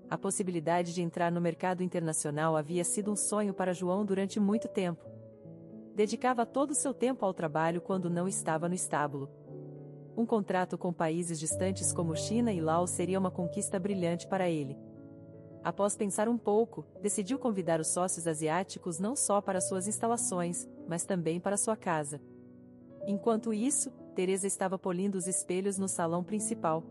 A possibilidade de entrar no mercado internacional havia sido um sonho para João durante muito tempo. Dedicava todo o seu tempo ao trabalho quando não estava no estábulo. Um contrato com países distantes como China e Laos seria uma conquista brilhante para ele. Após pensar um pouco, decidiu convidar os sócios asiáticos não só para suas instalações, mas também para sua casa. Enquanto isso, Teresa estava polindo os espelhos no salão principal.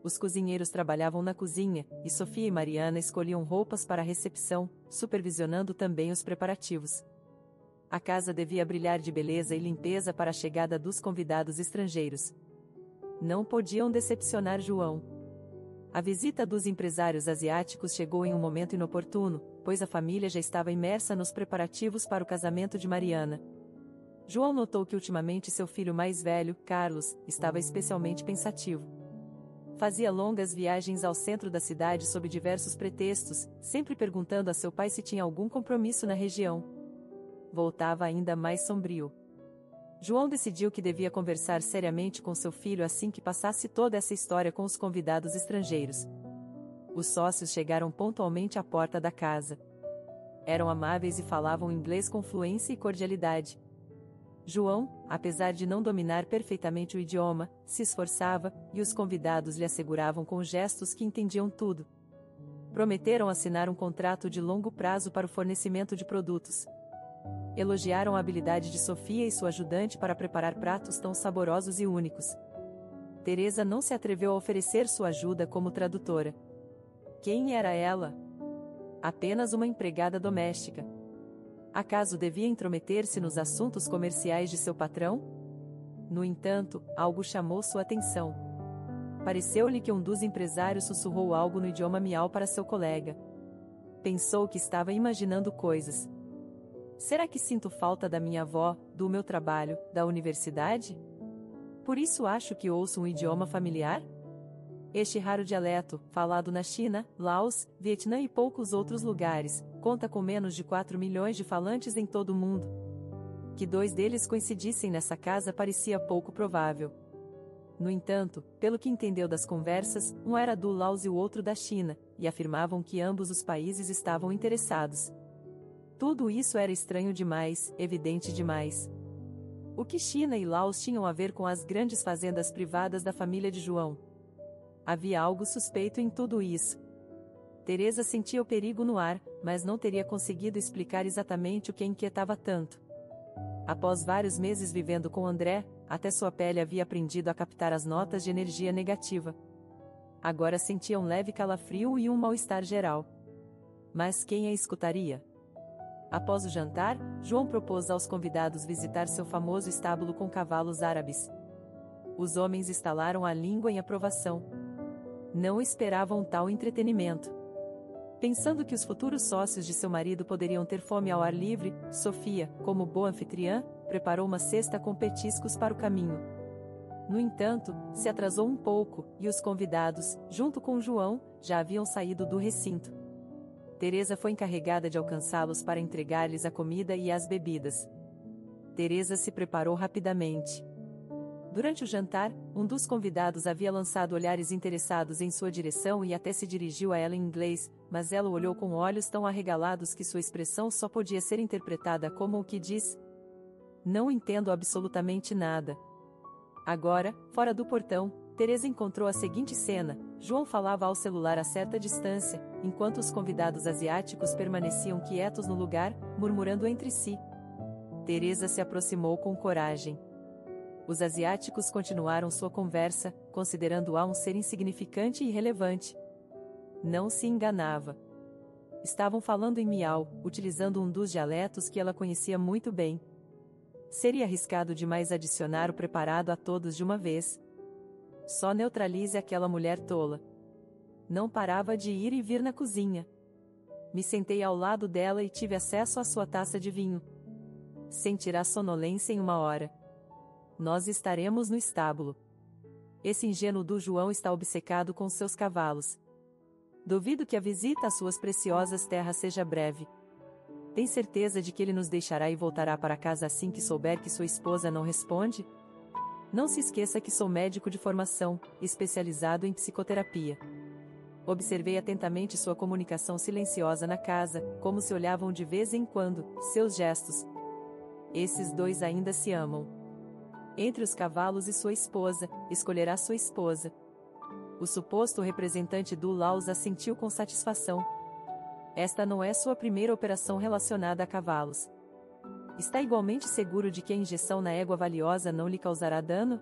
Os cozinheiros trabalhavam na cozinha, e Sofia e Mariana escolhiam roupas para a recepção, supervisionando também os preparativos. A casa devia brilhar de beleza e limpeza para a chegada dos convidados estrangeiros. Não podiam decepcionar João. A visita dos empresários asiáticos chegou em um momento inoportuno, pois a família já estava imersa nos preparativos para o casamento de Mariana. João notou que ultimamente seu filho mais velho, Carlos, estava especialmente pensativo. Fazia longas viagens ao centro da cidade sob diversos pretextos, sempre perguntando a seu pai se tinha algum compromisso na região. Voltava ainda mais sombrio. João decidiu que devia conversar seriamente com seu filho assim que passasse toda essa história com os convidados estrangeiros. Os sócios chegaram pontualmente à porta da casa. Eram amáveis e falavam inglês com fluência e cordialidade. João, apesar de não dominar perfeitamente o idioma, se esforçava, e os convidados lhe asseguravam com gestos que entendiam tudo. Prometeram assinar um contrato de longo prazo para o fornecimento de produtos. Elogiaram a habilidade de Sofia e sua ajudante para preparar pratos tão saborosos e únicos. Teresa não se atreveu a oferecer sua ajuda como tradutora. Quem era ela? Apenas uma empregada doméstica. Acaso devia intrometer-se nos assuntos comerciais de seu patrão? No entanto, algo chamou sua atenção. Pareceu-lhe que um dos empresários sussurrou algo no idioma miau para seu colega. Pensou que estava imaginando coisas. Será que sinto falta da minha avó, do meu trabalho, da universidade? Por isso acho que ouço um idioma familiar? Este raro dialeto, falado na China, Laos, Vietnã e poucos outros lugares, conta com menos de 4 milhões de falantes em todo o mundo. Que 2 deles coincidissem nessa casa parecia pouco provável. No entanto, pelo que entendeu das conversas, um era do Laos e o outro da China, e afirmavam que ambos os países estavam interessados. Tudo isso era estranho demais, evidente demais. O que China e Laos tinham a ver com as grandes fazendas privadas da família de João? Havia algo suspeito em tudo isso. Teresa sentia o perigo no ar, mas não teria conseguido explicar exatamente o que a inquietava tanto. Após vários meses vivendo com André, até sua pele havia aprendido a captar as notas de energia negativa. Agora sentia um leve calafrio e um mal-estar geral. Mas quem a escutaria? Após o jantar, João propôs aos convidados visitar seu famoso estábulo com cavalos árabes. Os homens estalaram a língua em aprovação. Não esperavam tal entretenimento. Pensando que os futuros sócios de seu marido poderiam ter fome ao ar livre, Sofia, como boa anfitriã, preparou uma cesta com petiscos para o caminho. No entanto, se atrasou um pouco, e os convidados, junto com João, já haviam saído do recinto. Teresa foi encarregada de alcançá-los para entregar-lhes a comida e as bebidas. Teresa se preparou rapidamente. Durante o jantar, um dos convidados havia lançado olhares interessados em sua direção e até se dirigiu a ela em inglês, mas ela o olhou com olhos tão arregalados que sua expressão só podia ser interpretada como o que diz: "Não entendo absolutamente nada." Agora, fora do portão, Teresa encontrou a seguinte cena: João falava ao celular a certa distância, enquanto os convidados asiáticos permaneciam quietos no lugar, murmurando entre si. Teresa se aproximou com coragem. Os asiáticos continuaram sua conversa, considerando-a um ser insignificante e irrelevante. Não se enganava. Estavam falando em miau, utilizando um dos dialetos que ela conhecia muito bem. Seria arriscado demais adicionar o preparado a todos de uma vez. Só neutralize aquela mulher tola. Não parava de ir e vir na cozinha. Me sentei ao lado dela e tive acesso à sua taça de vinho. Sentirá sonolência em 1 hora. Nós estaremos no estábulo. Esse ingênuo do João está obcecado com seus cavalos. Duvido que a visita às suas preciosas terras seja breve. Tem certeza de que ele nos deixará e voltará para casa assim que souber que sua esposa não responde? Não se esqueça que sou médico de formação, especializado em psicoterapia. Observei atentamente sua comunicação silenciosa na casa, como se olhavam de vez em quando, seus gestos. Esses 2 ainda se amam. Entre os cavalos e sua esposa, escolherá sua esposa. O suposto representante do Laos assentiu com satisfação. Esta não é sua primeira operação relacionada a cavalos. Está igualmente seguro de que a injeção na égua valiosa não lhe causará dano?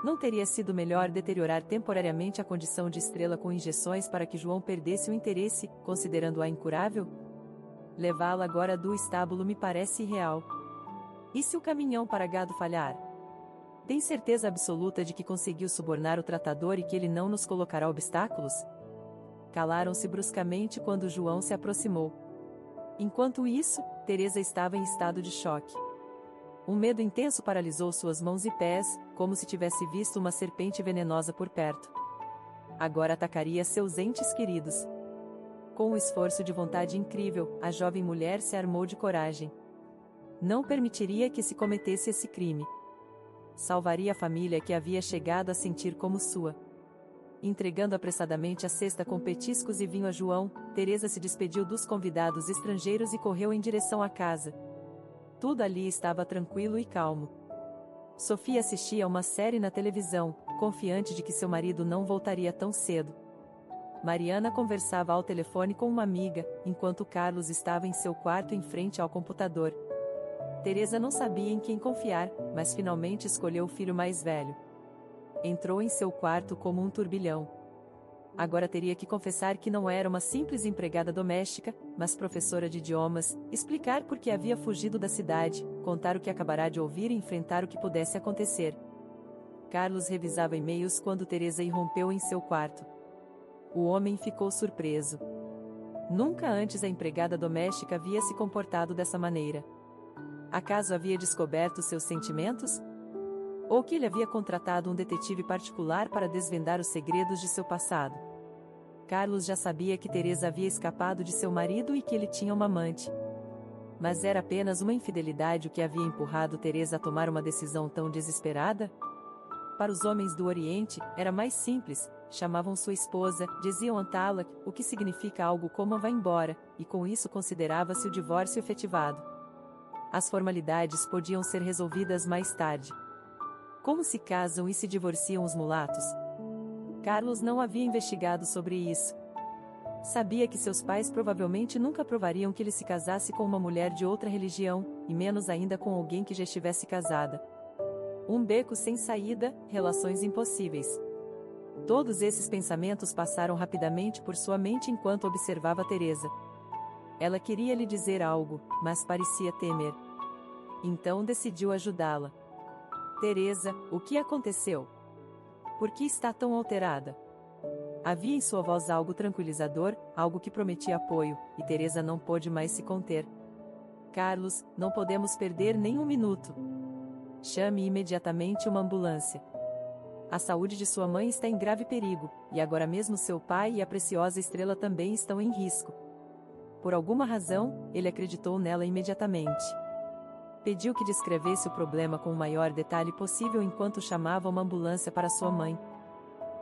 Não teria sido melhor deteriorar temporariamente a condição de estrela com injeções para que João perdesse o interesse, considerando-a incurável? Levá-la agora do estábulo me parece irreal. E se o caminhão para gado falhar? Tem certeza absoluta de que conseguiu subornar o tratador e que ele não nos colocará obstáculos? Calaram-se bruscamente quando João se aproximou. Enquanto isso, Teresa estava em estado de choque. Um medo intenso paralisou suas mãos e pés, como se tivesse visto uma serpente venenosa por perto. Agora atacaria seus entes queridos. Com um esforço de vontade incrível, a jovem mulher se armou de coragem. Não permitiria que se cometesse esse crime. Salvaria a família que havia chegado a sentir como sua. Entregando apressadamente a cesta com petiscos e vinho a João, Teresa se despediu dos convidados estrangeiros e correu em direção à casa. Tudo ali estava tranquilo e calmo. Sofia assistia a uma série na televisão, confiante de que seu marido não voltaria tão cedo. Mariana conversava ao telefone com uma amiga, enquanto Carlos estava em seu quarto em frente ao computador. Teresa não sabia em quem confiar, mas finalmente escolheu o filho mais velho. Entrou em seu quarto como um turbilhão. Agora teria que confessar que não era uma simples empregada doméstica, mas professora de idiomas, explicar por que havia fugido da cidade, contar o que acabará de ouvir e enfrentar o que pudesse acontecer. Carlos revisava e-mails quando Teresa irrompeu em seu quarto. O homem ficou surpreso. Nunca antes a empregada doméstica havia se comportado dessa maneira. Acaso havia descoberto seus sentimentos? Ou que ele havia contratado um detetive particular para desvendar os segredos de seu passado. Carlos já sabia que Teresa havia escapado de seu marido e que ele tinha uma amante. Mas era apenas uma infidelidade o que havia empurrado Teresa a tomar uma decisão tão desesperada? Para os homens do Oriente, era mais simples, chamavam sua esposa, diziam Antalak, o que significa algo como vá embora, e com isso considerava-se o divórcio efetivado. As formalidades podiam ser resolvidas mais tarde. Como se casam e se divorciam os mulatos? Carlos não havia investigado sobre isso. Sabia que seus pais provavelmente nunca aprovariam que ele se casasse com uma mulher de outra religião, e menos ainda com alguém que já estivesse casada. Um beco sem saída, relações impossíveis. Todos esses pensamentos passaram rapidamente por sua mente enquanto observava Teresa. Ela queria lhe dizer algo, mas parecia temer. Então decidiu ajudá-la. Teresa, o que aconteceu? Por que está tão alterada? Havia em sua voz algo tranquilizador, algo que prometia apoio, e Teresa não pôde mais se conter. Carlos, não podemos perder nem um minuto. Chame imediatamente uma ambulância. A saúde de sua mãe está em grave perigo, e agora mesmo seu pai e a preciosa Estrela também estão em risco. Por alguma razão, ele acreditou nela imediatamente. Pediu que descrevesse o problema com o maior detalhe possível enquanto chamava uma ambulância para sua mãe.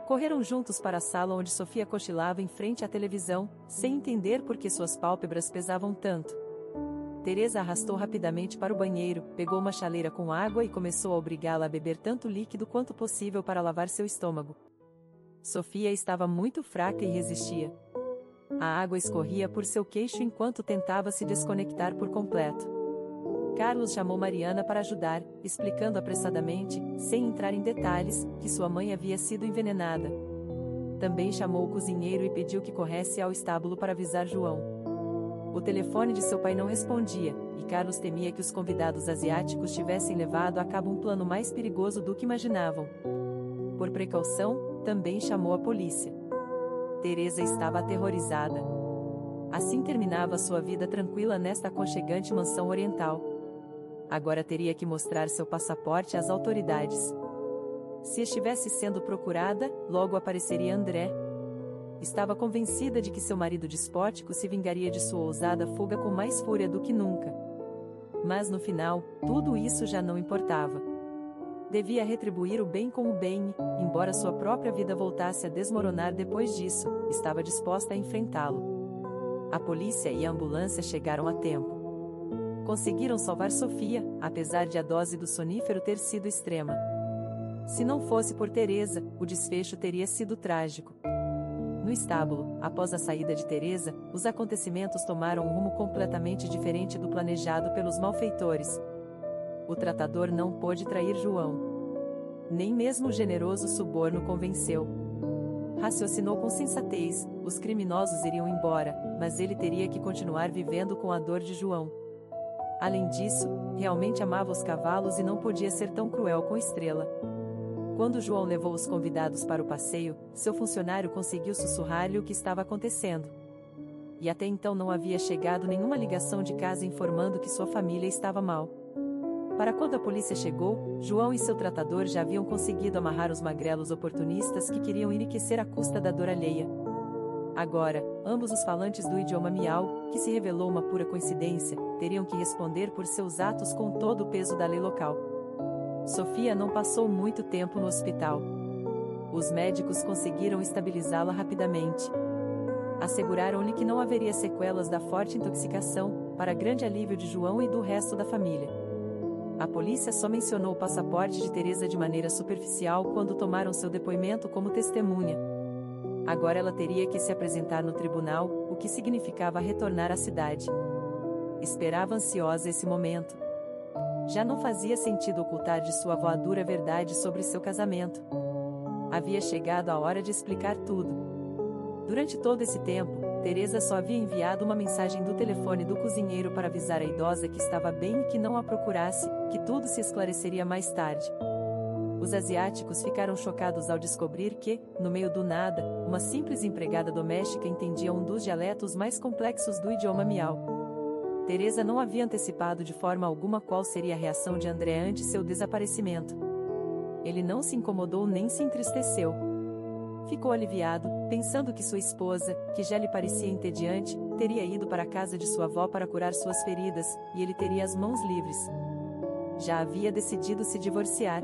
Correram juntos para a sala onde Sofia cochilava em frente à televisão, sem entender por que suas pálpebras pesavam tanto. Teresa arrastou rapidamente para o banheiro, pegou uma chaleira com água e começou a obrigá-la a beber tanto líquido quanto possível para lavar seu estômago. Sofia estava muito fraca e resistia. A água escorria por seu queixo enquanto tentava se desconectar por completo. Carlos chamou Mariana para ajudar, explicando apressadamente, sem entrar em detalhes, que sua mãe havia sido envenenada. Também chamou o cozinheiro e pediu que corresse ao estábulo para avisar João. O telefone de seu pai não respondia, e Carlos temia que os convidados asiáticos tivessem levado a cabo um plano mais perigoso do que imaginavam. Por precaução, também chamou a polícia. Teresa estava aterrorizada. Assim terminava sua vida tranquila nesta aconchegante mansão oriental. Agora teria que mostrar seu passaporte às autoridades. Se estivesse sendo procurada, logo apareceria André. Estava convencida de que seu marido despótico se vingaria de sua ousada fuga com mais fúria do que nunca. Mas no final, tudo isso já não importava. Devia retribuir o bem com o bem, e, embora sua própria vida voltasse a desmoronar depois disso, estava disposta a enfrentá-lo. A polícia e a ambulância chegaram a tempo. Conseguiram salvar Sofia, apesar de a dose do sonífero ter sido extrema. Se não fosse por Teresa, o desfecho teria sido trágico. No estábulo, após a saída de Teresa, os acontecimentos tomaram um rumo completamente diferente do planejado pelos malfeitores. O tratador não pôde trair João. Nem mesmo o generoso suborno convenceu. Raciocinou com sensatez, os criminosos iriam embora, mas ele teria que continuar vivendo com a dor de João. Além disso, realmente amava os cavalos e não podia ser tão cruel com Estrela. Quando João levou os convidados para o passeio, seu funcionário conseguiu sussurrar-lhe o que estava acontecendo. E até então não havia chegado nenhuma ligação de casa informando que sua família estava mal. Para quando a polícia chegou, João e seu tratador já haviam conseguido amarrar os magrelos oportunistas que queriam enriquecer à custa da dor alheia. Agora, ambos os falantes do idioma miau, que se revelou uma pura coincidência, teriam que responder por seus atos com todo o peso da lei local. Sofia não passou muito tempo no hospital. Os médicos conseguiram estabilizá-la rapidamente. Asseguraram-lhe que não haveria sequelas da forte intoxicação, para grande alívio de João e do resto da família. A polícia só mencionou o passaporte de Teresa de maneira superficial quando tomaram seu depoimento como testemunha. Agora ela teria que se apresentar no tribunal, o que significava retornar à cidade. Esperava ansiosa esse momento. Já não fazia sentido ocultar de sua avó a dura verdade sobre seu casamento. Havia chegado a hora de explicar tudo. Durante todo esse tempo, Teresa só havia enviado uma mensagem do telefone do cozinheiro para avisar a idosa que estava bem e que não a procurasse, que tudo se esclareceria mais tarde. Os asiáticos ficaram chocados ao descobrir que, no meio do nada, uma simples empregada doméstica entendia um dos dialetos mais complexos do idioma miau. Teresa não havia antecipado de forma alguma qual seria a reação de André ante seu desaparecimento. Ele não se incomodou nem se entristeceu. Ficou aliviado, pensando que sua esposa, que já lhe parecia entediante, teria ido para a casa de sua avó para curar suas feridas, e ele teria as mãos livres. Já havia decidido se divorciar.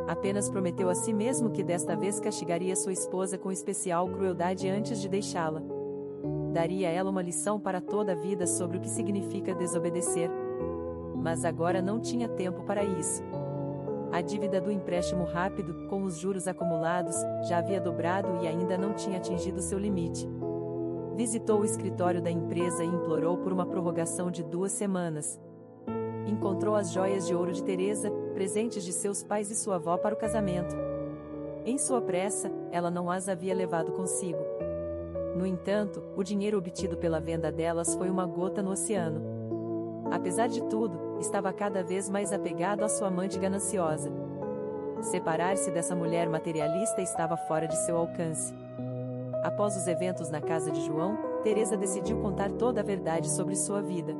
Apenas prometeu a si mesmo que desta vez castigaria sua esposa com especial crueldade antes de deixá-la. Daria a ela uma lição para toda a vida sobre o que significa desobedecer. Mas agora não tinha tempo para isso. A dívida do empréstimo rápido, com os juros acumulados, já havia dobrado e ainda não tinha atingido seu limite. Visitou o escritório da empresa e implorou por uma prorrogação de 2 semanas. Encontrou as joias de ouro de Teresa, presentes de seus pais e sua avó para o casamento. Em sua pressa, ela não as havia levado consigo. No entanto, o dinheiro obtido pela venda delas foi uma gota no oceano. Apesar de tudo, estava cada vez mais apegado à sua amante gananciosa. Separar-se dessa mulher materialista estava fora de seu alcance. Após os eventos na casa de João, Teresa decidiu contar toda a verdade sobre sua vida.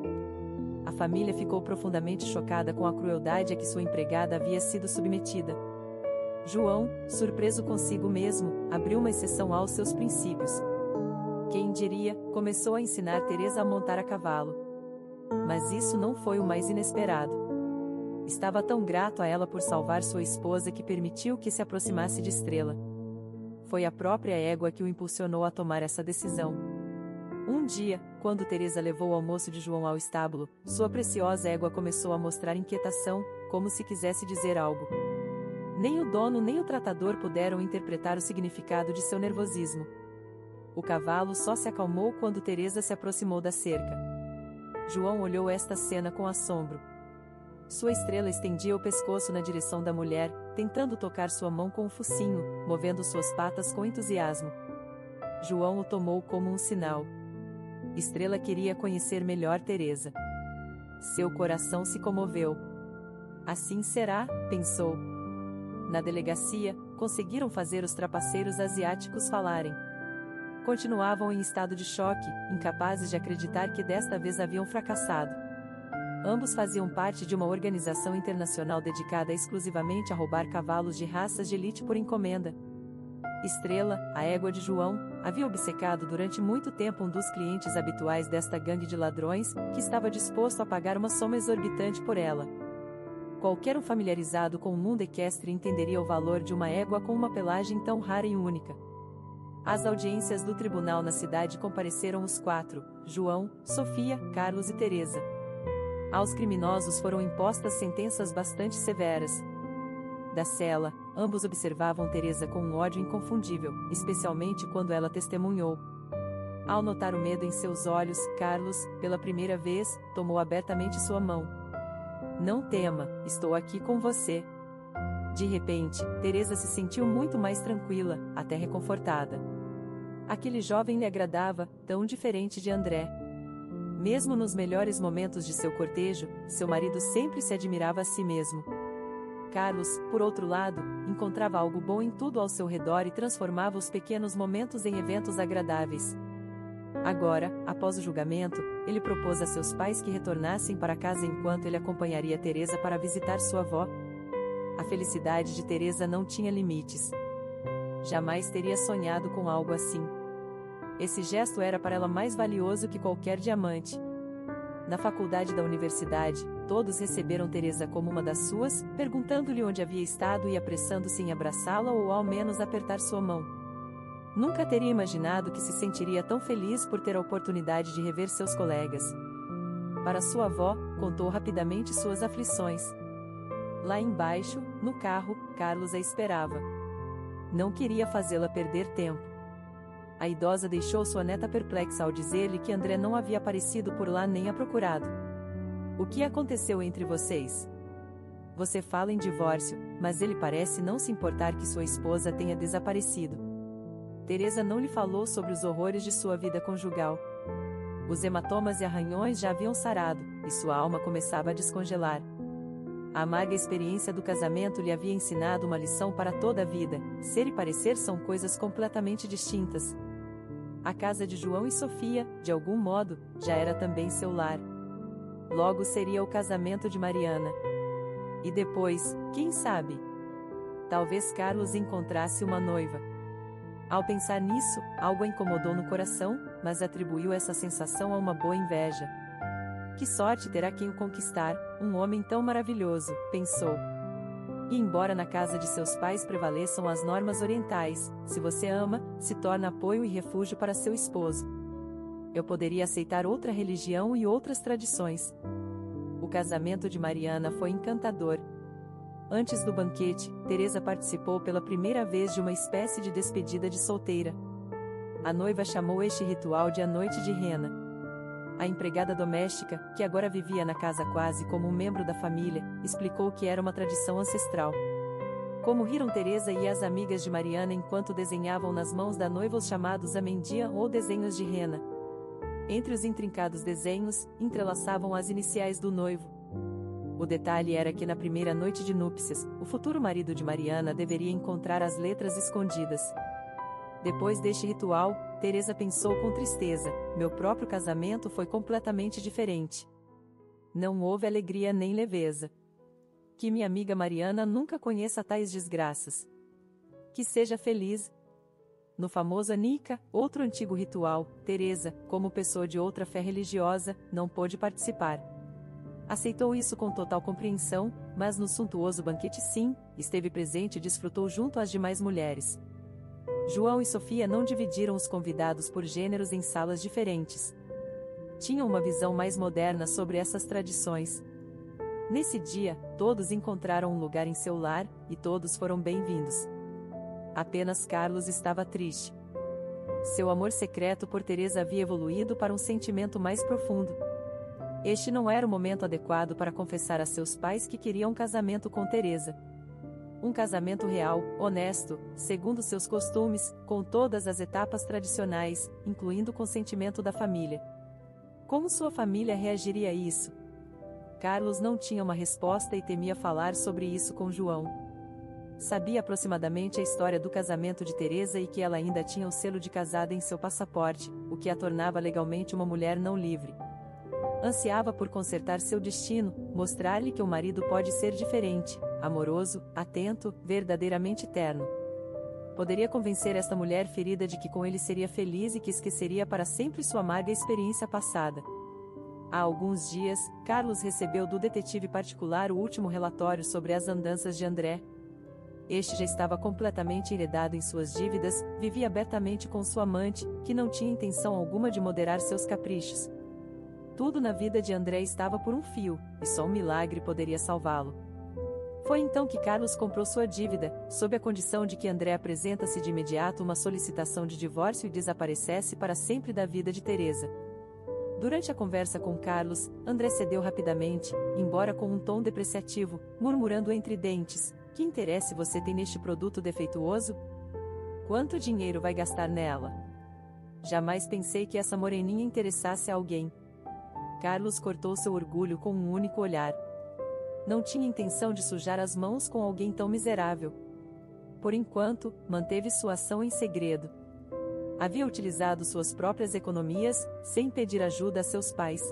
A família ficou profundamente chocada com a crueldade a que sua empregada havia sido submetida. João, surpreso consigo mesmo, abriu uma exceção aos seus princípios. Quem diria, começou a ensinar Teresa a montar a cavalo. Mas isso não foi o mais inesperado. Estava tão grato a ela por salvar sua esposa que permitiu que se aproximasse de Estrela. Foi a própria égua que o impulsionou a tomar essa decisão. Um dia, quando Teresa levou o almoço de João ao estábulo, sua preciosa égua começou a mostrar inquietação, como se quisesse dizer algo. Nem o dono nem o tratador puderam interpretar o significado de seu nervosismo. O cavalo só se acalmou quando Teresa se aproximou da cerca. João olhou esta cena com assombro. Sua Estrela estendia o pescoço na direção da mulher, tentando tocar sua mão com o focinho, movendo suas patas com entusiasmo. João o tomou como um sinal. Estrela queria conhecer melhor Teresa. Seu coração se comoveu. Assim será, pensou. Na delegacia, conseguiram fazer os trapaceiros asiáticos falarem. Continuavam em estado de choque, incapazes de acreditar que desta vez haviam fracassado. Ambos faziam parte de uma organização internacional dedicada exclusivamente a roubar cavalos de raças de elite por encomenda. Estrela, a égua de João, havia obcecado durante muito tempo um dos clientes habituais desta gangue de ladrões, que estava disposto a pagar uma soma exorbitante por ela. Qualquer um familiarizado com o mundo equestre entenderia o valor de uma égua com uma pelagem tão rara e única. Às audiências do tribunal na cidade compareceram os 4, João, Sofia, Carlos e Teresa. Aos criminosos foram impostas sentenças bastante severas. Da cela, ambos observavam Teresa com um ódio inconfundível, especialmente quando ela testemunhou. Ao notar o medo em seus olhos, Carlos, pela primeira vez, tomou abertamente sua mão. Não tema, estou aqui com você. De repente, Teresa se sentiu muito mais tranquila, até reconfortada. Aquele jovem lhe agradava, tão diferente de André. Mesmo nos melhores momentos de seu cortejo, seu marido sempre se admirava a si mesmo. Carlos, por outro lado, encontrava algo bom em tudo ao seu redor e transformava os pequenos momentos em eventos agradáveis. Agora, após o julgamento, ele propôs a seus pais que retornassem para casa enquanto ele acompanharia Teresa para visitar sua avó. A felicidade de Teresa não tinha limites. Jamais teria sonhado com algo assim. Esse gesto era para ela mais valioso que qualquer diamante. Na faculdade da universidade, todos receberam Teresa como uma das suas, perguntando-lhe onde havia estado e apressando-se em abraçá-la ou ao menos apertar sua mão. Nunca teria imaginado que se sentiria tão feliz por ter a oportunidade de rever seus colegas. Para sua avó, contou rapidamente suas aflições. Lá embaixo, no carro, Carlos a esperava. Não queria fazê-la perder tempo. A idosa deixou sua neta perplexa ao dizer-lhe que André não havia aparecido por lá nem a procurado. O que aconteceu entre vocês? Você fala em divórcio, mas ele parece não se importar que sua esposa tenha desaparecido. Teresa não lhe falou sobre os horrores de sua vida conjugal. Os hematomas e arranhões já haviam sarado, e sua alma começava a descongelar. A amarga experiência do casamento lhe havia ensinado uma lição para toda a vida: ser e parecer são coisas completamente distintas. A casa de João e Sofia, de algum modo, já era também seu lar. Logo seria o casamento de Mariana. E depois, quem sabe? talvez Carlos encontrasse uma noiva. Ao pensar nisso, algo a incomodou no coração, mas atribuiu essa sensação a uma boa inveja. Que sorte terá quem o conquistar, um homem tão maravilhoso, pensou. E embora na casa de seus pais prevaleçam as normas orientais, se você ama, se torna apoio e refúgio para seu esposo. Eu poderia aceitar outra religião e outras tradições. O casamento de Mariana foi encantador. Antes do banquete, Teresa participou pela primeira vez de uma espécie de despedida de solteira. A noiva chamou este ritual de a Noite de Rena. A empregada doméstica, que agora vivia na casa quase como um membro da família, explicou que era uma tradição ancestral. Como riram Teresa e as amigas de Mariana enquanto desenhavam nas mãos da noiva os chamados amendia ou desenhos de rena. Entre os intrincados desenhos, entrelaçavam as iniciais do noivo. O detalhe era que na primeira noite de núpcias, o futuro marido de Mariana deveria encontrar as letras escondidas. Depois deste ritual, Teresa pensou com tristeza: meu próprio casamento foi completamente diferente. Não houve alegria nem leveza. Que minha amiga Mariana nunca conheça tais desgraças. Que seja feliz. No famoso Anica, outro antigo ritual, Teresa, como pessoa de outra fé religiosa, não pôde participar. Aceitou isso com total compreensão, mas no suntuoso banquete sim, esteve presente e desfrutou junto às demais mulheres. João e Sofia não dividiram os convidados por gêneros em salas diferentes. Tinham uma visão mais moderna sobre essas tradições. Nesse dia, todos encontraram um lugar em seu lar, e todos foram bem-vindos. Apenas Carlos estava triste. Seu amor secreto por Teresa havia evoluído para um sentimento mais profundo. Este não era o momento adequado para confessar a seus pais que queria um casamento com Teresa. Um casamento real, honesto, segundo seus costumes, com todas as etapas tradicionais, incluindo o consentimento da família. Como sua família reagiria a isso? Carlos não tinha uma resposta e temia falar sobre isso com João. Sabia aproximadamente a história do casamento de Teresa e que ela ainda tinha o selo de casada em seu passaporte, o que a tornava legalmente uma mulher não livre. Ansiava por consertar seu destino, mostrar-lhe que o marido pode ser diferente, amoroso, atento, verdadeiramente terno. Poderia convencer esta mulher ferida de que com ele seria feliz e que esqueceria para sempre sua amarga experiência passada. Há alguns dias, Carlos recebeu do detetive particular o último relatório sobre as andanças de André. Este já estava completamente enredado em suas dívidas, vivia abertamente com sua amante, que não tinha intenção alguma de moderar seus caprichos. Tudo na vida de André estava por um fio, e só um milagre poderia salvá-lo. Foi então que Carlos comprou sua dívida, sob a condição de que André apresentasse de imediato uma solicitação de divórcio e desaparecesse para sempre da vida de Teresa. Durante a conversa com Carlos, André cedeu rapidamente, embora com um tom depreciativo, murmurando entre dentes: que interesse você tem neste produto defeituoso? Quanto dinheiro vai gastar nela? Jamais pensei que essa moreninha interessasse a alguém. Carlos cortou seu orgulho com um único olhar. Não tinha intenção de sujar as mãos com alguém tão miserável. Por enquanto, manteve sua ação em segredo. Havia utilizado suas próprias economias, sem pedir ajuda a seus pais.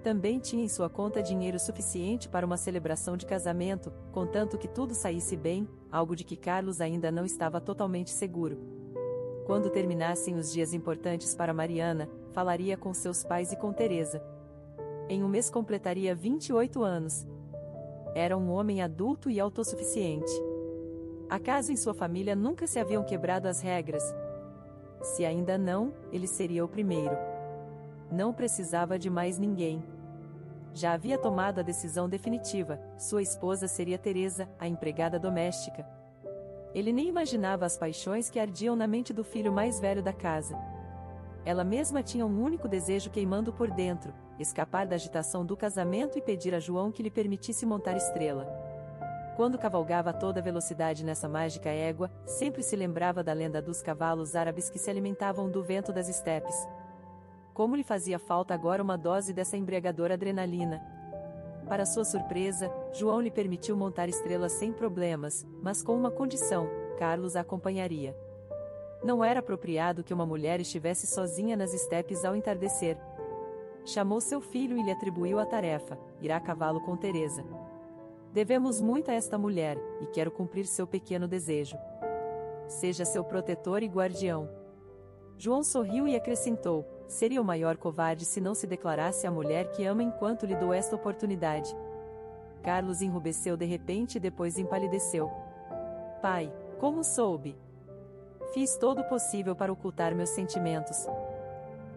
Também tinha em sua conta dinheiro suficiente para uma celebração de casamento, contanto que tudo saísse bem, algo de que Carlos ainda não estava totalmente seguro. Quando terminassem os dias importantes para Mariana, falaria com seus pais e com Teresa. Em um mês completaria 28 anos. Era um homem adulto e autossuficiente. Acaso em sua família nunca se haviam quebrado as regras? Se ainda não, ele seria o primeiro. Não precisava de mais ninguém. Já havia tomado a decisão definitiva: sua esposa seria Teresa, a empregada doméstica. Ele nem imaginava as paixões que ardiam na mente do filho mais velho da casa. Ela mesma tinha um único desejo queimando por dentro: escapar da agitação do casamento e pedir a João que lhe permitisse montar Estrela. Quando cavalgava a toda velocidade nessa mágica égua, sempre se lembrava da lenda dos cavalos árabes que se alimentavam do vento das estepes. Como lhe fazia falta agora uma dose dessa embriagadora adrenalina. Para sua surpresa, João lhe permitiu montar Estrela sem problemas, mas com uma condição: Carlos a acompanharia. Não era apropriado que uma mulher estivesse sozinha nas estepes ao entardecer. Chamou seu filho e lhe atribuiu a tarefa: ir a cavalo com Teresa. Devemos muito a esta mulher, e quero cumprir seu pequeno desejo. Seja seu protetor e guardião. João sorriu e acrescentou: seria o maior covarde se não se declarasse a mulher que ama enquanto lhe dou esta oportunidade. Carlos enrubesceu de repente e depois empalideceu. Pai, como soube? Fiz todo o possível para ocultar meus sentimentos.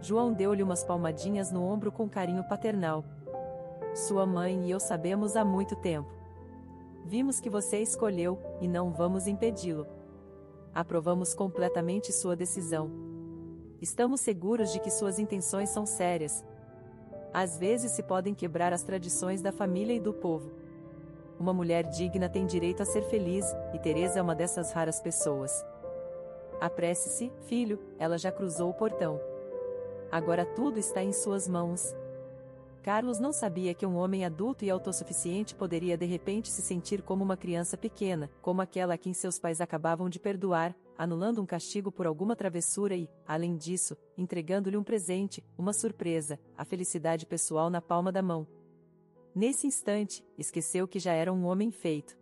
João deu-lhe umas palmadinhas no ombro com carinho paternal. Sua mãe e eu sabemos há muito tempo. Vimos que você escolheu, e não vamos impedi-lo. Aprovamos completamente sua decisão. Estamos seguros de que suas intenções são sérias. Às vezes se podem quebrar as tradições da família e do povo. Uma mulher digna tem direito a ser feliz, e Teresa é uma dessas raras pessoas. Apresse-se, filho, ela já cruzou o portão. Agora tudo está em suas mãos. Carlos não sabia que um homem adulto e autossuficiente poderia de repente se sentir como uma criança pequena, como aquela a quem seus pais acabavam de perdoar, anulando um castigo por alguma travessura e, além disso, entregando-lhe um presente, uma surpresa, a felicidade pessoal na palma da mão. Nesse instante, esqueceu que já era um homem feito.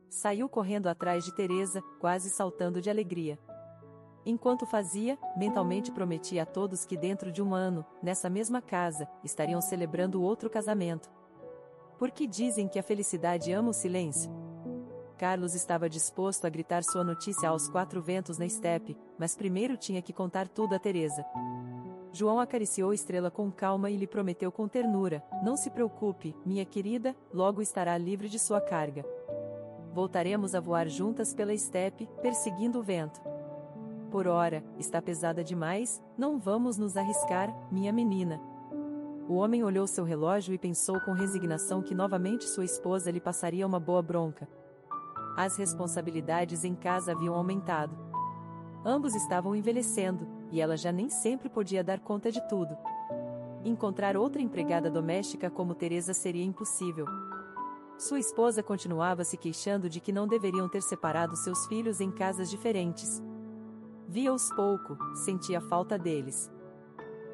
Saiu correndo atrás de Teresa, quase saltando de alegria. Enquanto fazia, mentalmente prometia a todos que dentro de um ano, nessa mesma casa, estariam celebrando outro casamento. Porque dizem que a felicidade ama o silêncio? Carlos estava disposto a gritar sua notícia aos quatro ventos na estepe, mas primeiro tinha que contar tudo a Teresa. João acariciou Estrela com calma e lhe prometeu com ternura: não se preocupe, minha querida, logo estará livre de sua carga. Voltaremos a voar juntas pela estepe, perseguindo o vento. Por ora, está pesada demais, não vamos nos arriscar, minha menina. O homem olhou seu relógio e pensou com resignação que novamente sua esposa lhe passaria uma boa bronca. As responsabilidades em casa haviam aumentado. Ambos estavam envelhecendo, e ela já nem sempre podia dar conta de tudo. Encontrar outra empregada doméstica como Teresa seria impossível. Sua esposa continuava se queixando de que não deveriam ter separado seus filhos em casas diferentes. Via-os pouco, sentia falta deles.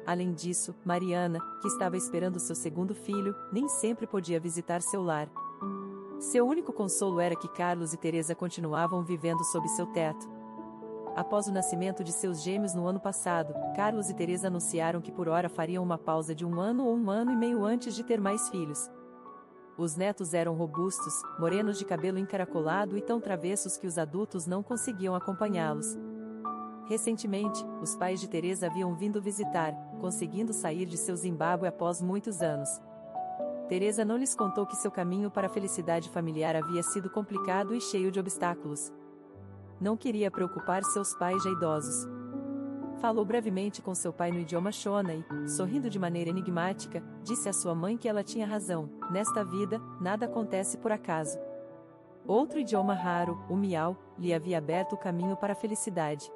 Além disso, Mariana, que estava esperando seu segundo filho, nem sempre podia visitar seu lar. Seu único consolo era que Carlos e Teresa continuavam vivendo sob seu teto. Após o nascimento de seus gêmeos no ano passado, Carlos e Teresa anunciaram que por ora fariam uma pausa de 1 ano ou 1 ano e meio antes de ter mais filhos. Os netos eram robustos, morenos de cabelo encaracolado e tão travessos que os adultos não conseguiam acompanhá-los. Recentemente, os pais de Teresa haviam vindo visitar, conseguindo sair de seu Zimbábue após muitos anos. Teresa não lhes contou que seu caminho para a felicidade familiar havia sido complicado e cheio de obstáculos. Não queria preocupar seus pais já idosos. Falou brevemente com seu pai no idioma Shona e, sorrindo de maneira enigmática, disse à sua mãe que ela tinha razão: nesta vida, nada acontece por acaso. Outro idioma raro, o Miau, lhe havia aberto o caminho para a felicidade.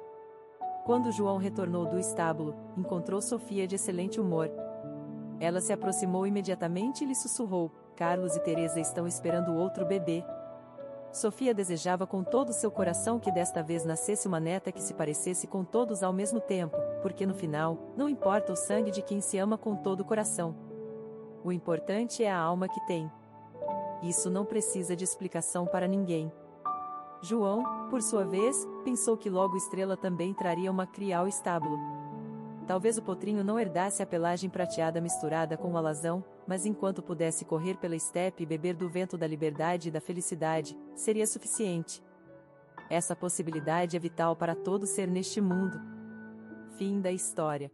Quando João retornou do estábulo, encontrou Sofia de excelente humor. Ela se aproximou imediatamente e lhe sussurrou: Carlos e Teresa estão esperando outro bebê. Sofia desejava com todo o seu coração que desta vez nascesse uma neta que se parecesse com todos ao mesmo tempo, porque no final, não importa o sangue de quem se ama com todo o coração. O importante é a alma que tem. Isso não precisa de explicação para ninguém. João, por sua vez, pensou que logo Estrela também traria uma cria ao estábulo. Talvez o potrinho não herdasse a pelagem prateada misturada com o alazão, mas enquanto pudesse correr pela estepe e beber do vento da liberdade e da felicidade, seria suficiente. Essa possibilidade é vital para todo ser neste mundo. Fim da história.